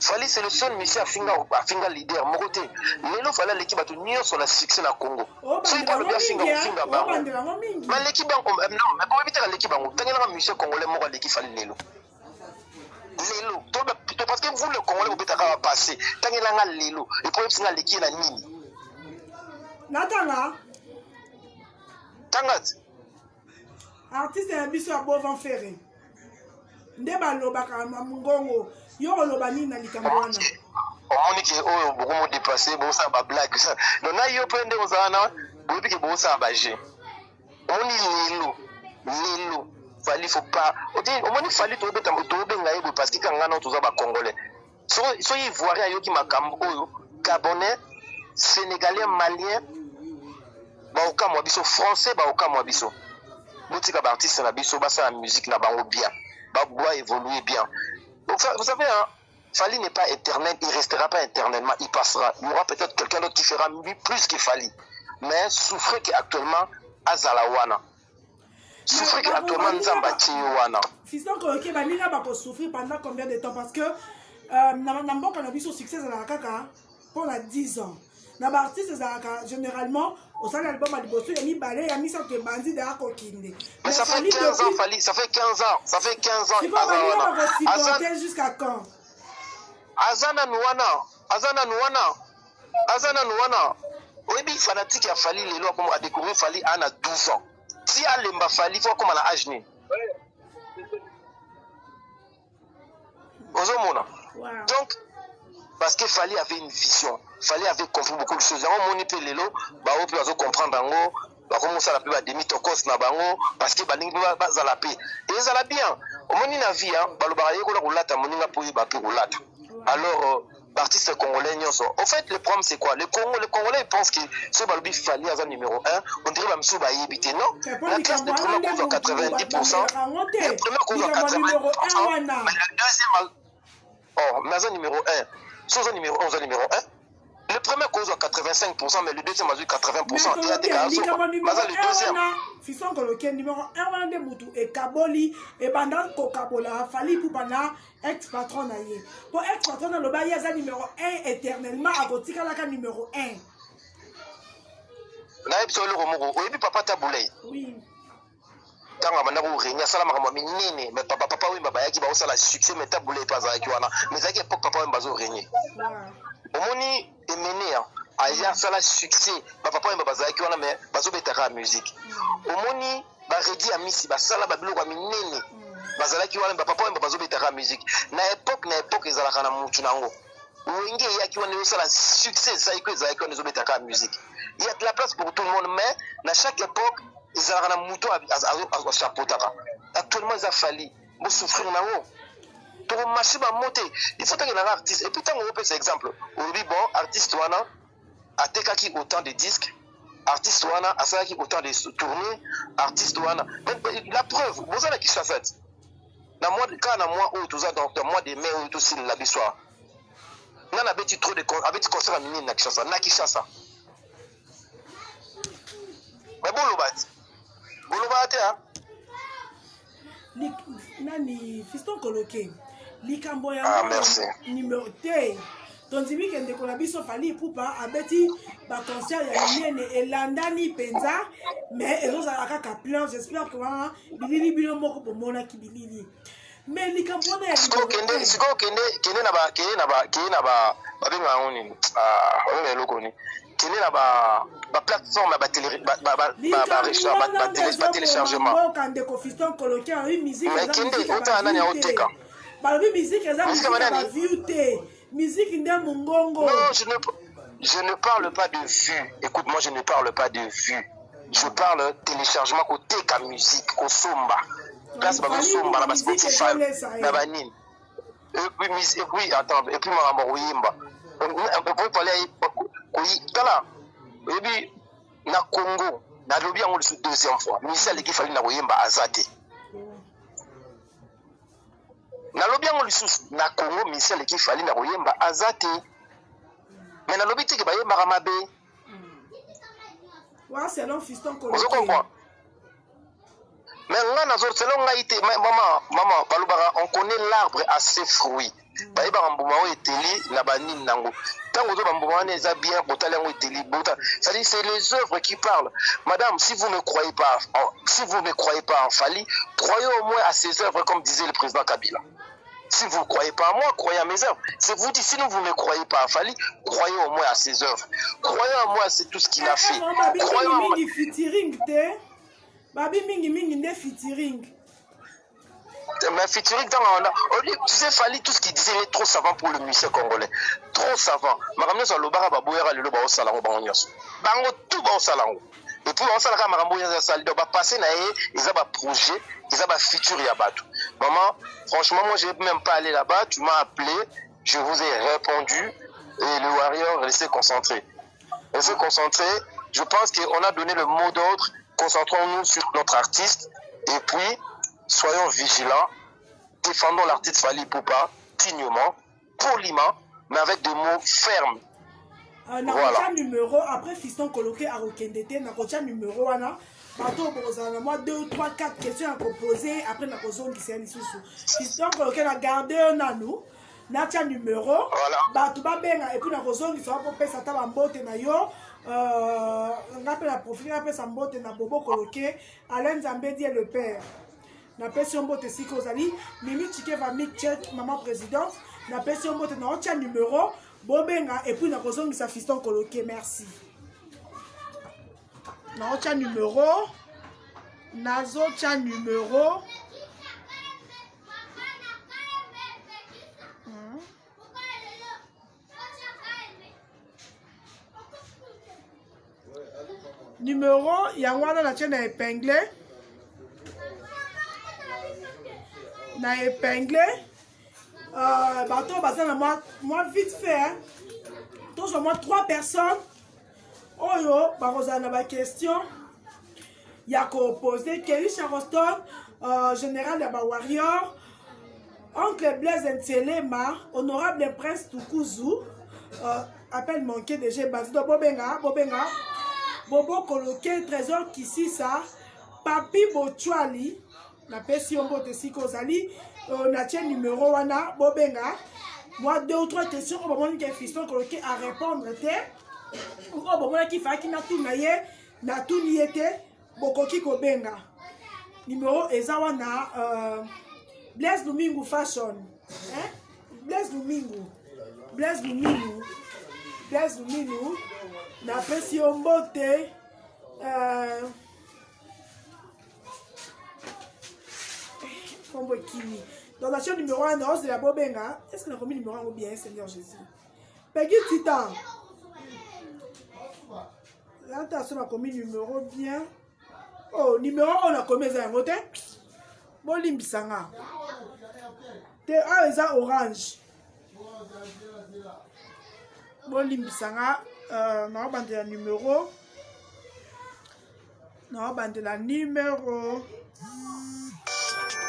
Fali c'est le seul musicien à finga leader. Moroté. Lelo Fali l'équipe a tenu sur le succès na Congo. Si il parle bien finga bango. Mais l'équipe bango non, mais pour éviter l'équipe bango, tant qu'il y a un musicien congolais mort l'équipe Fali Lelo. Lelo. Parce que vous le Congolais vous pouvez passer. Tant qu'il y a un Lelo, et pour éviter l'équipe na nini. Natanga. Tangat. Artiste ya biso ya Bovan Ferré. Nde balobaka mungongo yo oloba nini na likambo wana. Omoni ke oyo bokomo dépasser bosa ba blague. Donc na yo pende ozana bobi ke bosa ba jeu. Lelo. Fali faut pas. Omoni Fali to beta moto benga yebo parce que kanga na toza ba congolais. So ivoirien yo ki makambo oyo gabonais, sénégalais, malien baoka mwa biso français baoka mwa biso botika ba artiste na biso basa la musique na bango bien ba doit évoluer bien. Donc vous savez hein, Fali n'est pas éternel, il restera pas éternellement, il passera. Il y aura peut-être quelqu'un d'autre qui fera plus que Fali. Mais souffrez qu'actuellement azalawana. Souffrez qu'actuellement nzamba wana. Fiston Koloke baninga ba ko souffrir pendant combien de temps parce que na mboka na biso succès za kaka pour la 10 ans. Na ba artiste za généralement au sein de l'album à Liboso, il y a mis balai, il y a mis ça que bandit de Akokinde. Mais ça fait 15 ans, Fali, ça fait 15 ans. Ça fait 15 ans. Tu vas supporter jusqu'à quand? Azana Nouana. Oui, mais fanatique a Fali, les lois a découvert Fali à 12 ans. Si elle m'a Fali, il faut comme à la âge né. Donc, parce que Fali avait une vision. Fali avait compris beaucoup de choses. On moni pe lelo, ba o pe comprendre bango, ba commencer la pe demi tokos na bango parce que balingi ba za la paix. Et ça la bien. On moni na vie hein, ba lo ba yeko la kolata moninga po ba pe kolata. Alors l'artiste congolais nyoso. En fait, le problème c'est quoi? Les Congolais pensent que ce Balobi Fali à numéro 1, on dirait même sous ba yébité non. La classe de premier cause à 90%, le premier cause à 90%, mais le deuxième oh, mais numéro 1. Soit numéro 11 au numéro 1. Le premier cause à 85%, mais le deuxième a eu 80%. Il y a des cas. Le deuxième. Fiston Koloke numéro 1 de Moutou et Kaboli et pendant Kokabola, Fali pour pendant ex-patron naïe. Pour ex-patron le bail numéro 1 éternellement à Gotika la numéro 1. Na ebi solo romoko. Oyebi papa Taboulay. Oui. Tanga banda ko renya sala makambo minene mais papa wimba bayaki ba osala succès mais Taboulay pas azaki wana mais zaki époque papa wimba zo renya. Omoni emenea aya sala succès papa wimba bazaki wana mais bazo betaka musique. Omoni ba redi amisi ba sala ba biloko minene bazalaki wana papa wimba bazo betaka musique. Na époque ezalaka na mutu nango. Wenge yaki wana osala succès ça iko ezalaki wana zo betaka musique. Il y a de la place pour tout le monde mais na chaque époque ils ont un mouton à chapeautaka. Actuellement, ils ont fallu. Ils souffrir na haut. Pour marcher, monter. Il faut qu'il y ait un artiste. Et puis, tant qu'on repère cet exemple, aujourd'hui, bon, artiste, a tekaki autant de disques. Artiste, a salaki autant de tournées. Artiste, la preuve, vous avez qui ça fait. Dans moi, quand on a moi, ou tout ça, dans moi, des mains, ou tout ça, la bissoire. On a trop de concerts à mini, na Kishasa. Mais bon, l'obat. Nani Fiston Coloqué likambo ya numéro T tondibi kende kola biso fali pupa abeti ba concert ya minene elandani penza mais ezozala kaka plein j'espère que wana bilili bilo moko pomona ki bilili mais likambo na ya siko kende na ba babenga ngoni on eloko ni kende na ba plateforme ba téléchargement kande ko Fiston Coloqué a eu musique mais kende ota nani aoteka ba musique eza musique nde mongongo. Non, je ne parle pas de vue. Écoute, moi je ne parle pas de vue. Je parle téléchargement côté ka musique au somba. Place ba somba la Spotify na banine. Et puis attends, et puis ma moyimba. On parler kala. Et puis na Congo, na lobi yango le deuxième fois. Misali ki fali na koyemba azate. Na lobi yango lisusu na Congo Michel qui fali na koyemba azate mais na lobi tiki bayemba kamabe wa selon Fiston Coloqué vous comprenez mais nga na zo selon nga ite maman balobaka on connaît l'arbre à ses fruits bayeba mbuma o eteli na banini nango tango zo mbuma wana eza bien botala yango eteli bota c'est-à-dire c'est les œuvres qui parlent madame si vous ne croyez pas en Fali croyez au moins à ses œuvres comme disait le président Kabila. Si vous ne croyez pas à moi, croyez à mes œuvres. C'est vous dites, sinon vous ne croyez pas à Fali, croyez au moins à ses œuvres. Croyez en moi, c'est tout ce qu'il a fait. Croyez en moi. Babi mingi ne featuring. Mais featuring tu sais Fali tout ce qu'il disait il est trop savant pour le musicien congolais. Trop savant. Makamne so lobara baboyera lelo ba osalango bangonyoso. Bango tout ba osalango. Et puis on salaka makambo ya sali do ba passer na ye, ils ont ba projet, ils ont ba feature ya bato. Maman, franchement moi je n'ai même pas allé là-bas, tu m'as appelé, je vous ai répondu et le Warrior restez concentré. Restez concentré. Je pense qu'on a donné le mot d'ordre. Concentrons-nous sur notre artiste et puis soyons vigilants, défendons l'artiste Fali Ipupa dignement, poliment, mais avec des mots fermes. Voilà. Numéro après Fiston Coloqué à Rokendete, na numéro wana. Bateau moi 2 ou 3 4 questions à proposer après na kozon qui c'est sous. Fiston Coloqué na garder un anou. Na tia numéro. Bateau ba benga et puis na kozon qui soit pour pesa ta mbote na yo. On appelle la profil après sa mbote na Bobo Coloqué, Alain Zambedi et le père. Na pression mbote siko zali, Mimi Chike va mic check maman présidente. Na pression mbote na tia numéro. Bobenga et puis na kozongi sa Fiston Coloqué, merci. Na ocha numéro. Nazo cha numéro. Numéro, yangwana na chaîne épinglé. Na épinglé. Bateau bassin moi vite fait hein. Tous au moins 3 personnes. Oh yo, barozana ba question. Yako posé Kelly Charoston, général de ba Warrior, oncle Blaise Ntelema, honorable prince Tukuzu, appel manqué de G Bazido Bobenga, Bobo Coloqué, trésor Kisisa, Papi Bochwali, na pession bote sikozali. On a tient numéro wana Bobenga. Moi 2 ou 3 questions au moment que Fiston Coloqué à répondre ou au moment qu'il fait qu'il n'a tout naïe na tuni ete bokoki kobenga numéro eza wana Blaise Lumingu fashion hein? Blaise Lumingu napesi yo mbote kombo ekimi donation numéro 1 na ozela bobenga est-ce que nakomi numéro 1 ou bien Seigneur Jésus Peggy Titan là t'as nakomi numéro bien oh numéro 1 nakomi eza yango te bolimbisanga te oyo eza orange bolimbisanga naobandela numéro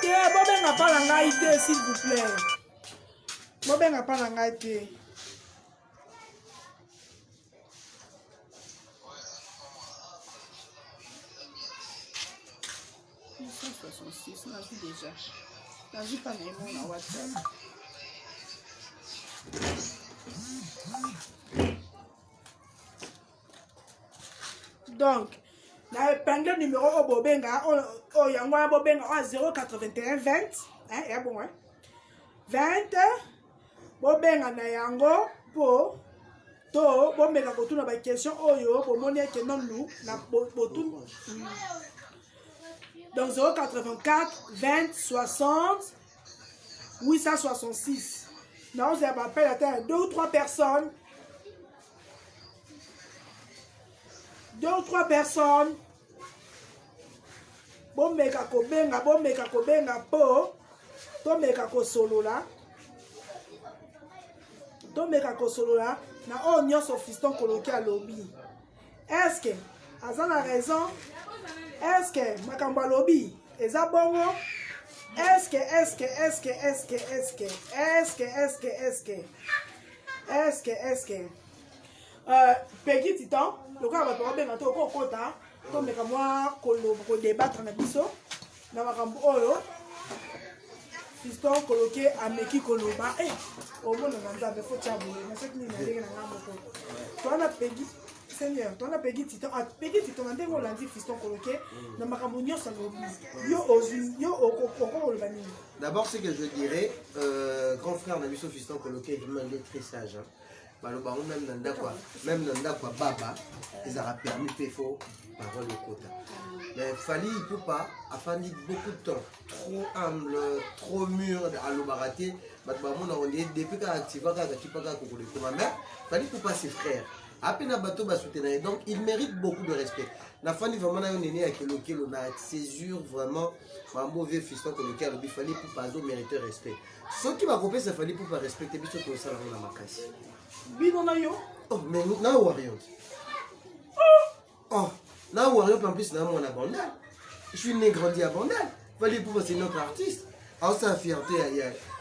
te bobenga pa na ngai te s'il vous plaît bobenga pa na ngai te nazwi déjà nazwi pa na emo na WhatsApp donc na épingle numéro au bobenga o yango ya bobenga o 081 20 hein ya bon 20 bobenga na yango po to bomeka kotuna ba question oyo bomoni eke nonu na botun donc 084 20 60 866 non je m'appelle à 2 ou 3 personnes 2 ou 3 personnes bomeka kobenga po tomeka kosolola na o nyonso Fiston Koloke alobi est-ce que aza na raison est-ce que makambo alobi eza bongo est-ce que Peggy Titan lokola bato babenga to okokota tomeka mwa kodébattre na biso na makambo oyo Fiston Koloke ameki koloba omona na nzambe fo tia boye na soki nini na ndenge na nga moko toana Peggy Seigneur toana Peggy Titan na ndenge olandi Fiston Koloke na makambo nyonso alobi yo okokoloba nini. D'abord ce que je dirais grand frère na biso Fiston Koloke est vraiment très sage hein. Balobango même dans ndakwa baba ils aura permis pefo parole de quota mais Fally Ipupa a fallu beaucoup de temps trop humble trop mûr à l'obaraté batbamona on dit depuis qu'a activé qu'a tipaka kokole ma mère Fally Ipupa ses frères à peine bateau ba soutenir donc il mérite beaucoup de respect la Fally vraiment na néné avec lequel on a césure vraiment mambo vieux Fiston Koloke le Fally Ipupa zo mérite respect ceux qui va couper ça Fally Ipupa respecter biso ko sala na makasi bino na yo oh mais na Warrior oh na Warrior en plus na mon abondant je suis né grandi à Bandal Fally Ipupa c'est notre artiste alors ça fierté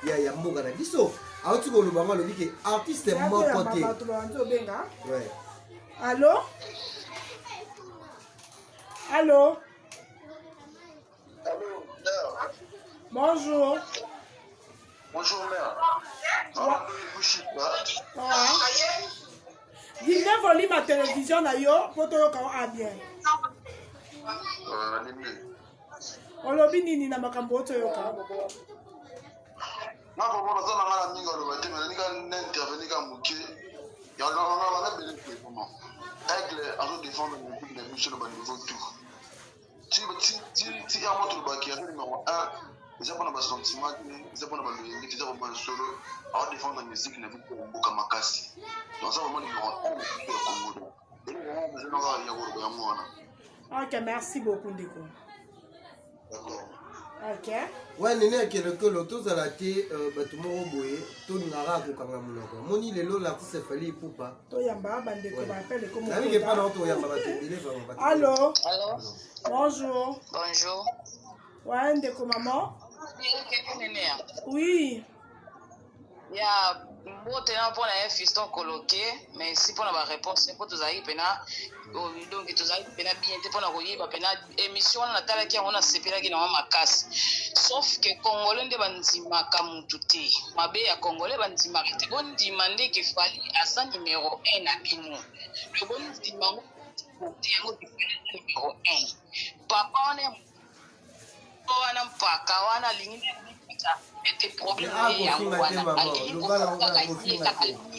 il y a mboka na biso alors tu go le bango le dit que artiste est mon côté ouais allô bonjour mère. Dis-moi voler ma télévision na yo pour te regarder bien. Olobi nini na makambo oto yoka? Na ko bona zona ngala minga lo bate mais nika n'intervenir ka muke. Ya na bele pe comment. Aigle a défendre le public de Michel au niveau tout. Si à montre baki numéro 1 ils ont pas sentiment ils ont pas le ils ont pas solo à défendre la musique na vitu mboka makasi donc ça vraiment numéro 1 au Congo et nous vraiment besoin d'avoir ya mwana. OK, merci beaucoup Ndeko. D'accord. OK. Ouais néné akele ko loto za la té bato moko boye to ngara ko kanga monoko moni lelo l'artiste Fally Ipupa to yamba bandeko ba appelle comme na mingi pas na to yamba ba tebile vraiment ba. Allô Bonjour. Ouais Ndeko maman. Oui. Il y a mbote na pona ya Fiston Koloke mais si pona ba réponse ko tozali pena donc tozali pena bien te pona ko yeba pena émission na tala ki on a sepela ki na makasi sauf que congolais nde bandima ka mutu te mabe ya congolais bandima te on demande que Fally asa numéro 1 na bino le bon dimanche sipote yango numéro 1 papa wana mpaka wana alingi ete problème ye yango wana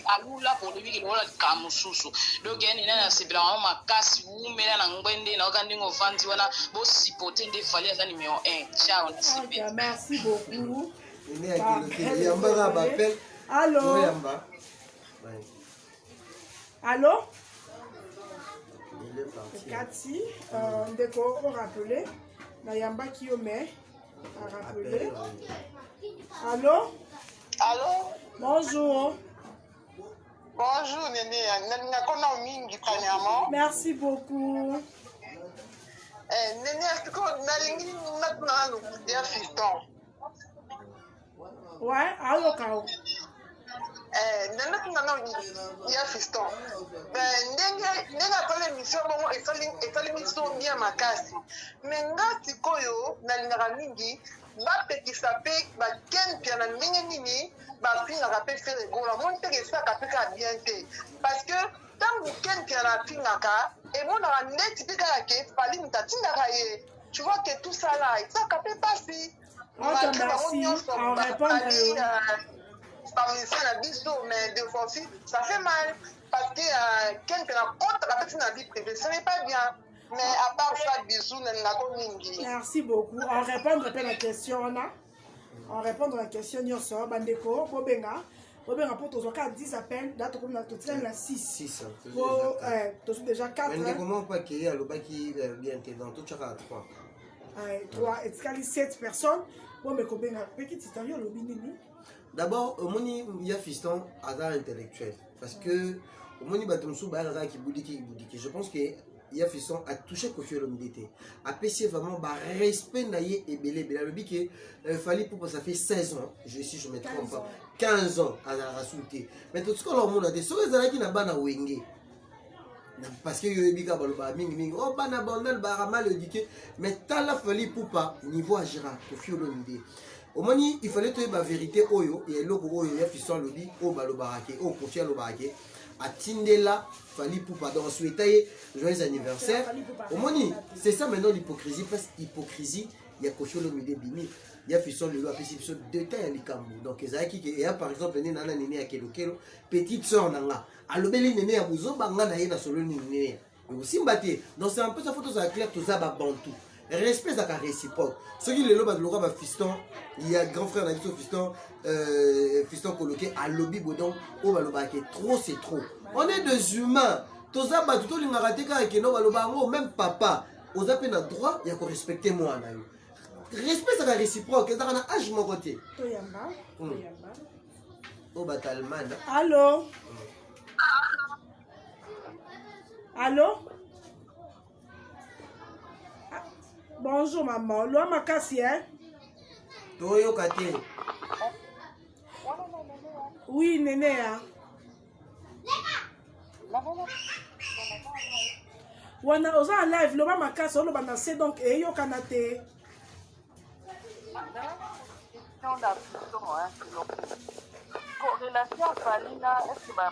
alula polobi kilola ka mosusu donc yani nana sepela mama makasi umela na ngwende na oka ndingo vanti wana bo sipote nde fali aza numéro 1 ciao na sepela. Merci beaucoup. Allô? Allô? Cathy, ndeko on rappeler na yamba kiome a rappeler. Allô? Allô? Bonjour. Bonjour Néné, nakona mingi kanyama. Merci beaucoup. Néné, est-ce que nalingi nakuna ya fiston? Ouais, allô Kao. Nakuna ya fiston. Ndenge apale émission bongo etali mission bien makasi. Mais ngati koyo nalingaka mingi bapekisa mpe bakempia na ndenge nini bafingaka mpe fere egola moni mpeke esaka mpe kaka bien te parce que ntango kempia na afingaka emonaka neti mpe kaka ke fali moto atindaka ye tu vois que tout ça là esaka mpe mpasi bango nyonso bamusicien na biso mais des fois aussi ça fait mal parce que kempia na kotaka mpe ti na vie privée ce n'est pas bien. Mais à part ça, bisous, merci beaucoup. On répond à la question, on répond à la question, Bandeko, Bobenga, pour tous les 10 appels, là, on a tout la 6. 6, déjà 4. Mais comment pas qu'il y a le bac qui est bien dans tout chacun 3. 3, et 7 personnes. Bon, mais Bobenga, petit historien, le binini. D'abord, il y a fiston hasard intellectuel. Parce que, au moni batumsou, bah, qui boudiki. Je pense que il y a façon à toucher Koffi Olomide à apprécier vraiment bah respect naïe et belé le bic fallait pour ça fait 16 ans si je me trompe pas 15 ans à la rasulté mais tout ce qu'on leur monde a des choses qui n'a pas na wenge parce que yo bika baloba mingi oh bana bandal barama le diké mais tala fallait pour pas niveau agira Koffi Olomide au moni il fallait trouver la vérité oyo et loko oyo ya fiston lobi o balobarake o Koffi Olomide à Tindela, Fali Poupa, donc souhaiter joyeux anniversaire. Au moni, c'est ça maintenant l'hypocrisie, parce qu'hypocrisie, il y a Koffi Olomide Bini, il y a Fiston Lelo, après c'est sur 2 temps, il y a Likambo. Donc, il y a par exemple, Nana Néné à Kelo, petite soeur Nanga, à l'obéli Néné à Bouzo, Banga Naïna solo Néné. Mais aussi Mbaté, donc c'est un peu sa photo, ça clair, tout ça, Bantou. Respect à réciproque. Ce qui est le Laura Fiston, il y a grand frère Nagito Fiston, Fiston Coloqué, à lobby Bodon, au Baloba, trop c'est trop. On est des humains. Tous les battus, les maratéka et no Baloba, même papa, aux appels à droit, il y a qu'on respecte moi. Respect à réciproque, et dans un âge mon côté. Au Batalman. Allô? Allô? Bonjour maman, Loa Makasi, hein? Toyo Kate. Oui, Néné, hein? Wana oza en live, Loa Makasi, on va danser donc, et yo kanate. Relation à Falina, est-ce que tu vas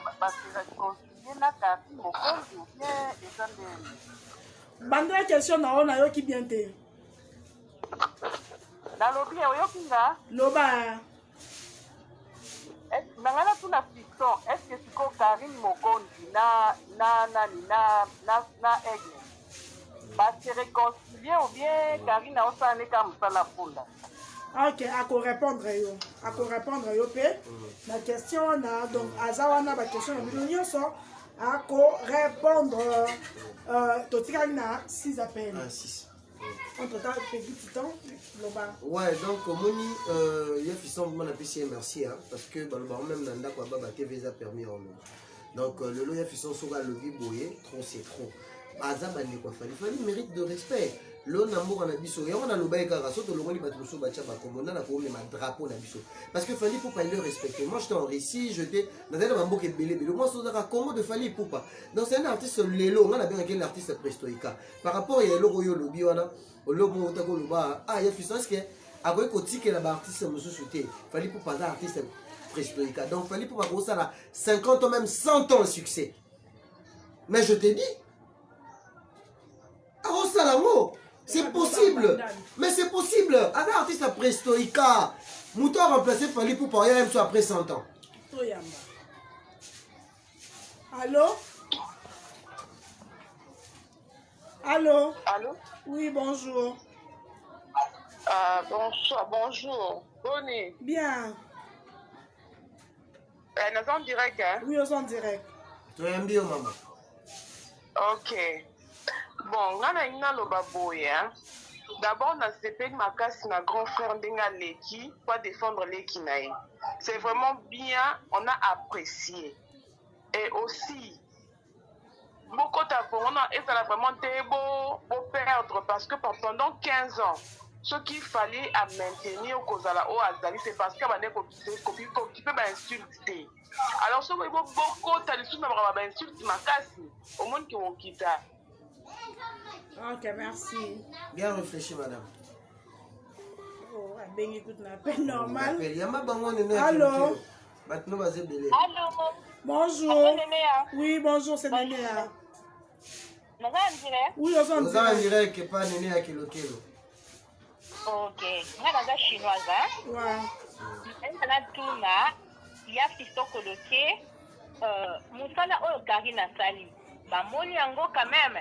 concilier la carte ou bien Bandra question na ona yo ki bien te. Na lobi yo kinga? Loba. Nangala tuna fiston, est-ce que siko Karine Mokondi na aigle? Ba se réconcilier ou bien Karine a osane ka musala funda? Ok, à quoi répondre yo. À quoi répondre yo pe. La question na donc azawana ba question na bilonyo so. À quoi répondre totika na 6 appels. 6. En total petit temps Loba. Ouais, donc moni il y a fiston mon apprécié merci hein, parce que baloba même nanda kwa baba TV a permis en nous. Donc le lo ya fiston soga le biboye, trop c'est trop. Azaba ne quoi fallait mérite de respect. L'on amour en abisso et on a le bail car surtout le moni battre sur bacha ba comme on a pour mettre un drapeau en abisso parce que fallait pour pas le respecter. Moi j'étais en récit, j'étais dans un bambou qui est belé moi ça dira comment de fallait pour pas. Donc c'est un artiste Lelo, on a bien quel artiste prestoïka. Par rapport à Lelo yo lobi wana, au lobo otako loba ah il y a fils que à quoi côté que la artiste monsieur souté. Fallait pour pas artiste prestoïka. Donc fallait pour pas gros ça là 50 ans même 100 ans de succès. Mais je te dis Ah, Salango, c'est possible. Mais c'est possible. Un artiste après Stoïka, Mouton a remplacé Fali pour parler même soit après 100 ans. Allô? Allô? Allô? Oui, bonjour. Bonsoir, bonjour. Bonne. Bien. Nous sommes en direct, hein? Oui, nous sommes en direct. Tu es un bio, maman. Ok. Bon, on a le baboy, hein? D'abord, on a CP ma casse, ma grand frère Ndenga Leki, pour défendre Leki Naï. C'est vraiment bien, on a apprécié. Et aussi, beaucoup d'apprendre, et ça a vraiment été beau perdre parce que pendant 15 ans, ce qu'il fallait à maintenir au Kozala au Azali, c'est parce qu'il y a des qui peuvent insulter. Alors, ce qui est beaucoup d'insultes, ma casse, au monde qui ont quitté. Ok, merci. Bien réfléchi, madame. Oh, ben écoute, n'a pas normal. Allô? Allô? Bonjour. Nénéa. Oui, bonjour, c'est Nénéa. Nous sommes en direct? Oui, nous sommes Nous sommes en direct, que pas Néné à Kilo. Ok. Moi, je suis chinoise. Ouais. Il y a Fiston Coloqué. Moussala Oyo Karina Sali. Bah, Moni Ango quand même.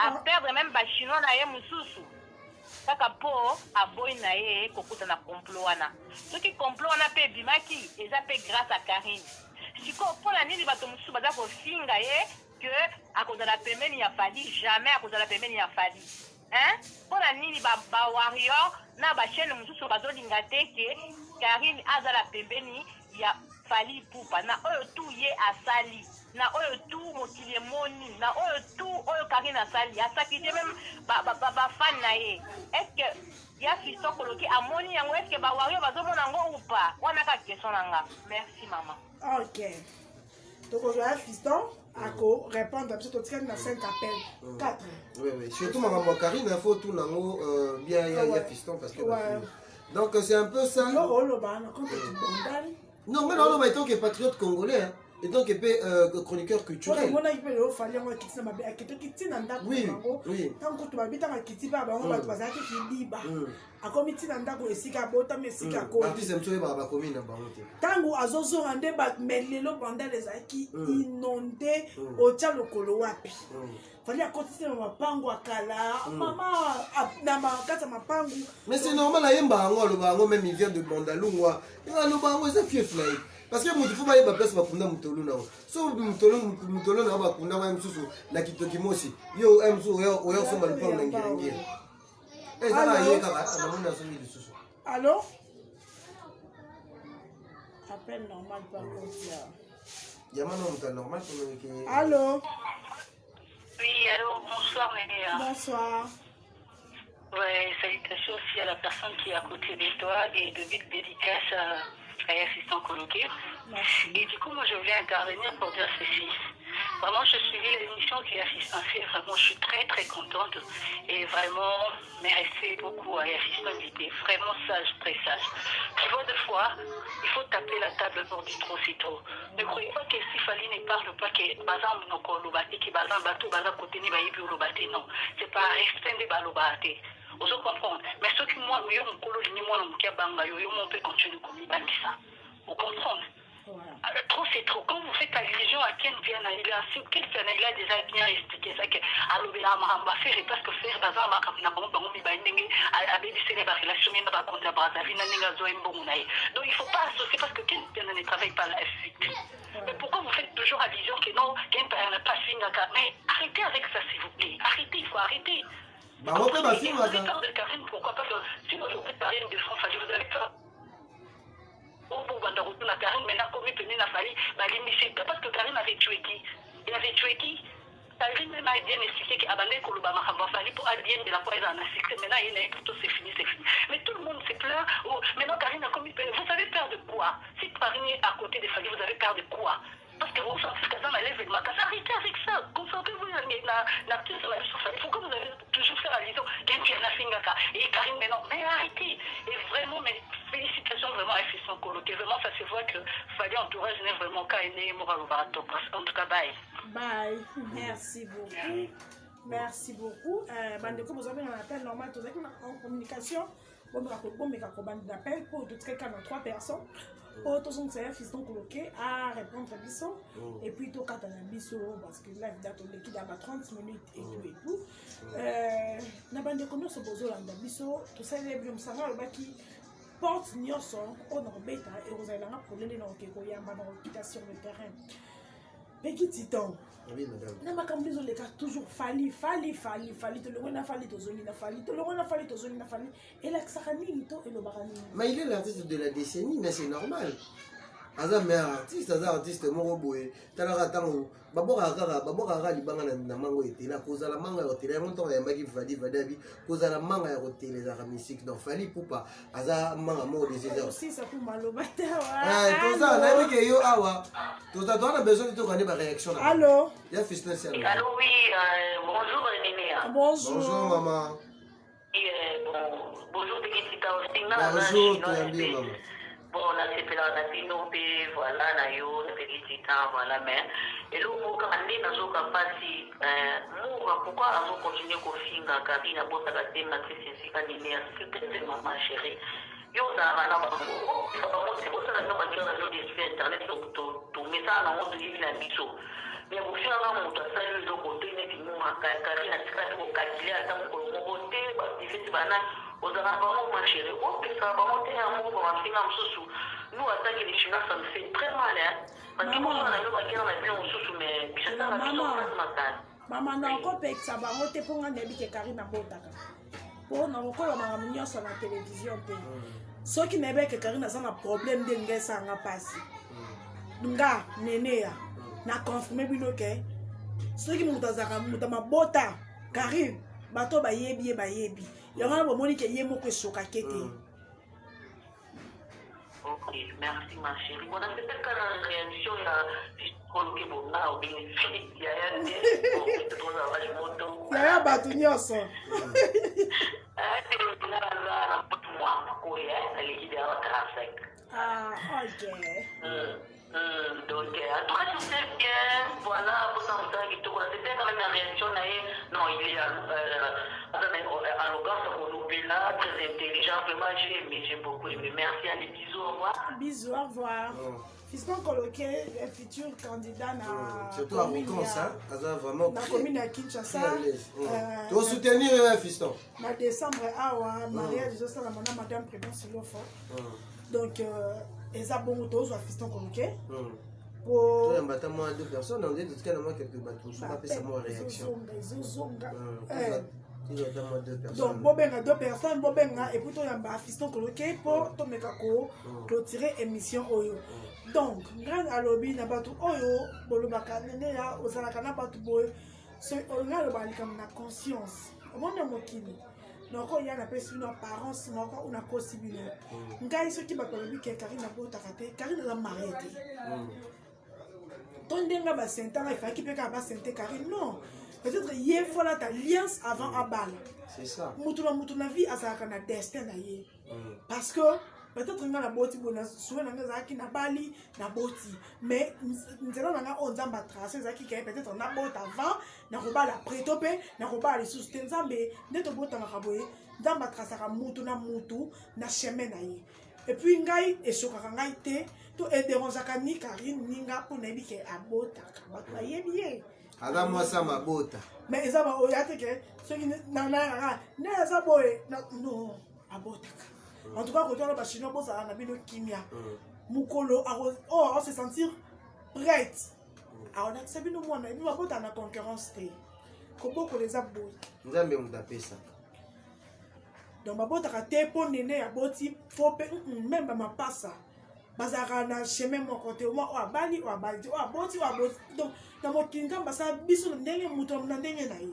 À perdre même les Chinois na ye mususu. Kaka po a boy na ye kokuta na complot wana. Ce qui complot wana pe bimaki, eza pe grâce à Karine. Siko po na nini bato mususu baza ko finga ye que à cause de la pembeni ya Fali, jamais à cause de la pembeni ya Fali. Hein? Po na nini ba warrior na ba chaîne mususu bazo linga te ke Karine aza la pembeni ya Fali Poupa na oyo tout ye asali. Na oyo tout mokili moni na oyo tout oyo Karine asali asaki même ba fan na ye. Est-ce que ya Fiston Coloqué amoni yango est-ce que ba wario bazomona ngo ou pas? Wana ka question nanga. Merci maman. Ok. Donc aujourd'hui Fiston ako répondre parce que tu as 5 appels. 4. Oui, oui. Surtout maman Karine, il faut tout nango bien il y a Fiston parce que donc c'est un peu ça. Non, on le ban quand tu bondan. Non, mais non, mais tant que patriote congolais, hein, et tant que chroniqueur culturel. On a eu le fallait moi qui s'en va qui t'en da. Oui, oui. Tant que tu vas vite à qui ba on va passer qui liba. A comité nanda ko esika bota mesika ko. Artiste mtsoe ba commune na bangote. Tango azozo rande ba melelo bandel ezaki inondé au tia lokolo wapi. Fallait à côté de ma pango akala. Maman na ma kata mapango. Mais c'est normal à yemba ngo lo bango même il vient de Bandalungwa. Il va lo bango ça fief là. Parce que mutu fuba yeba place bakunda mutolu na. So mutolu na bakunda ba msusu na kitoki mosi. Yo msu yo so malipang na ngirengire. Eh ça va yeka ba na mona so mi susu. Allô? Appel normal par contre. Yamano muta normal pour que. Allô? Oui, allô, bonsoir Nénéa. Bonsoir. Ouais, salutations aussi à la personne qui est à côté de toi et de vite dédicace à Fiston Coloqué. Et du coup, moi, je voulais intervenir pour dire ceci. Vraiment, je suivis l'émission qui a Fiston fait. Vraiment, je suis très, très contente. Et vraiment, merci beaucoup à Fiston. Il était vraiment sage, très sage. Tu vois, des fois, il faut taper la table pour dire trop, c'est trop. Ne croyez pas que si Fali ne parle pas, que Bazam Noko Lobate, que Bazam Bato, Bazam Koteni, Baïbi Lobate, non. C'est pas restreindre Balobate. Vous comprenez? Mais ce qui moi, je peux continuer comme il ça. Vous comprenez? Trop c'est trop. Quand vous faites allusion à Ken Pianaïla, si Ken Pianaïla a déjà bien expliqué ça, que Alobela Mahamba faire et parce que faire Bazar Makapina Bango Mibaïnenge, à baisser les relations, mais pas contre Brazzaville, Nanega Zoembonaï. Donc il ne faut pas associer parce que Ken Piana ne travaille pas la F8. Mais pourquoi vous faites toujours allusion que non, Ken Piana n'a pas signé? Mais arrêtez avec ça, s'il vous plaît. Arrêtez, il faut arrêter. Bah, on peut pas filmer Vous avez peur de Karine, pourquoi pas? Si vous avez parlé de France, vous avez peur. Pour la Karine, maintenant, comme il peut n'a fallu, parce que Karine avait tué qui? Il avait tué qui? Karine même a bien expliqué qu'Abandé Kouloubama a fallu pour Adien de la poêle en assisté. Maintenant, il est plutôt c'est fini, c'est fini. Mais tout le monde se pleure. Maintenant, Karine a commis. Vous avez peur de quoi? Si Karine est à côté des familles, vous avez peur de quoi? Parce que vous sentez que ça m'a levé le matin. Arrêtez avec ça. Concentrez-vous la petite sur la vie. Pourquoi vous avez toujours fait allusion et Karine, mais non, mais arrêtez. Et vraiment, mais félicitations vraiment à Fiston Coloqué. Vraiment, ça se voit que Fali Entourage n'est vraiment qu'à aimer Moralobato. En tout cas, bye. Bye. Merci beaucoup. Merci beaucoup. Bandeko, vous avez un appel normal, vous êtes en communication. Bon, mais quand on appelle pour tout quelqu'un dans 3 personnes. Pour tout son service, fiston coloqué à répondre à Bisso. Et puis, tout quand on a Bisso, parce que là, il y a 30 minutes et tout et tout. Na bandeko, nous sommes besoin de Bisso. Tout ça, il y a un sang qui porte nyonso, on a bêta et vous avez un problème dans sur le terrain. Mais qui dit donc? Oui, madame. Na makambizo les cas toujours fali to le na fali to zoni na fali to le na fali to zoni na fali et la xarani to et le barani. Mais il est l'artiste de la décennie, mais c'est normal. Aza meilleur artiste, aza artiste moko boye. Talaka tango babora libanga na mango était là cause la manga hotel ya monto ya mbaki vadabi cause la manga ya hotel za musique donc fali poupa aza manga mo des heures. Si ça pour malobata wa. Ah, tout ça na biki yo awa. Tout ça on a besoin de connaître ma réaction là. Allô? Ya fiston c'est allô. Allô, oui, bonjour Nénéa. Bonjour. Bonjour maman. Bonjour Bekitita aussi. Bonjour, tu es bien maman. Bon, on a fait la Pinope, voilà, na yo, na Bekitita, voilà, mais. Et là, on a dit que nous avons passé, pourquoi nous avons continué à faire car il y a beaucoup de thèmes qui sont Nénéa, c'est que maman chérie. Yo, ça va, c'est pour ça que nous avons dit que sur Internet, tout met ça dans le monde de la mission. Mais au fur et à mesure, ça y est, le côté n'est plus moi, car il y a des cas où il y a des côté, parce que c'est banal, aux arabes, ma chérie, oh, ça va monter un mot pour un film en sous. Nous, à ça, les Chinois, ça me fait très mal, hein. Parce que moi, on a eu la guerre, on a bien en sous, mais je sais pas, la mission, maman, na encore peut ça va monter pour un débit que Karina Botaka. Pour na encore la mamie sur la télévision. Ceux qui n'avaient que Karina, ça a un problème de n'gé ça n'a pas si. Nga, Nénéa. Na confirmé bino ke ceux qui mutazaka mutama bota Karim bato bayebi yanga bomoni ke yemo ko soka kete. Ok, merci ma chérie. Bon, c'est peut-être la réaction il y a batu nyonso. Ah, ok. Donc, en tout cas, je sais bien, voilà, pour ça, c'était quand même la réaction, non, il est arrogant, là, très intelligent, vraiment, j'ai beaucoup aimé. Merci, allez, bisous, au revoir. Bisous, au revoir. Fiston Coloqué, le futur candidat na surtout arrogant, ça, vraiment na commune à Kinshasa. Tu vas soutenir Fiston. En décembre, mariage, je suis la madame Prédon Silofo. Donc, ils ont bon autour à Fiston Coloqué. Pour tu as moins deux personnes, on dit que tu as quelques bateaux, je pas ça mon réaction. Donc, Bobenga 2 personnes, Bobenga et puis tu as Fiston Coloqué pour ton mécaco clôturer émission Oyo. Donc, grâce à l'objet na batu Oyo, bolobaka nene aux alakana batu boy, ce on a le bali comme na conscience. Mon mokini. Donc, il y a la personne apparence, on a possibilité. Ngai ceux qui battent que Karine a beau takate, Karine a marié. Ton denga ba senta il faut qu'il peut pas senta Karine non. Peut-être hier faut la alliance avant à balle. C'est ça. Mutuna vie à sa kana destin na yé. Parce que peut-être nga na boti bona souvent nga zaki na bali na boti mais nzela nga onzamba tracer zaki ke peut-être na bota avant na ko bala prétopé na ko bala sous nzambe neto bota nga boye nzamba tracer ka mutu na chemin na yé. Et puis ngai et soka ngai te to e dérangeaka ni Karine ninga pour na bike abota ba to yebiye. Aga moi ça ma bota. Mais ils ont oyate que ceux qui na za boye non abota. En tout cas, quand on a chinois, on a bien le kimia. Mukolo, on se sentir prête. Alors, on a accepté nous, on a pas la concurrence. Comment on les a beaux. Nous avons tapé ça. Donc, ma botte a été pour néné à boti, faut même ma passe. Bazara na chemin mon côté, au moins, ou à bali, ou à bali, ou à boti, ou à boti. Donc, dans mon kingdom, ça, bisou, n'engue mouton, n'engue naï.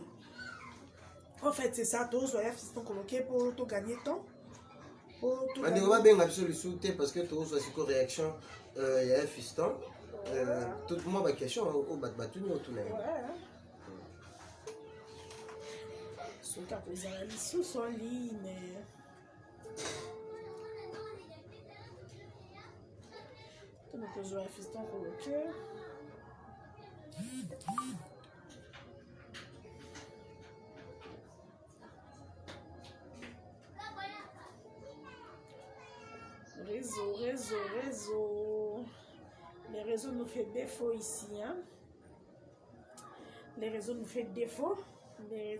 En fait, c'est ça, tous, on a fiston coloqué pour tout gagner temps. On va bien absolument parce que tu as une réaction, il y a un fiston. Tout le monde a une question, au battu ou tout le monde. Ce qui a posé la liste sous son ligne. Tu peux jouer un fiston coloqué. Réseau. Les réseaux nous fait défaut ici. Hein? Les réseaux nous fait défaut. Mais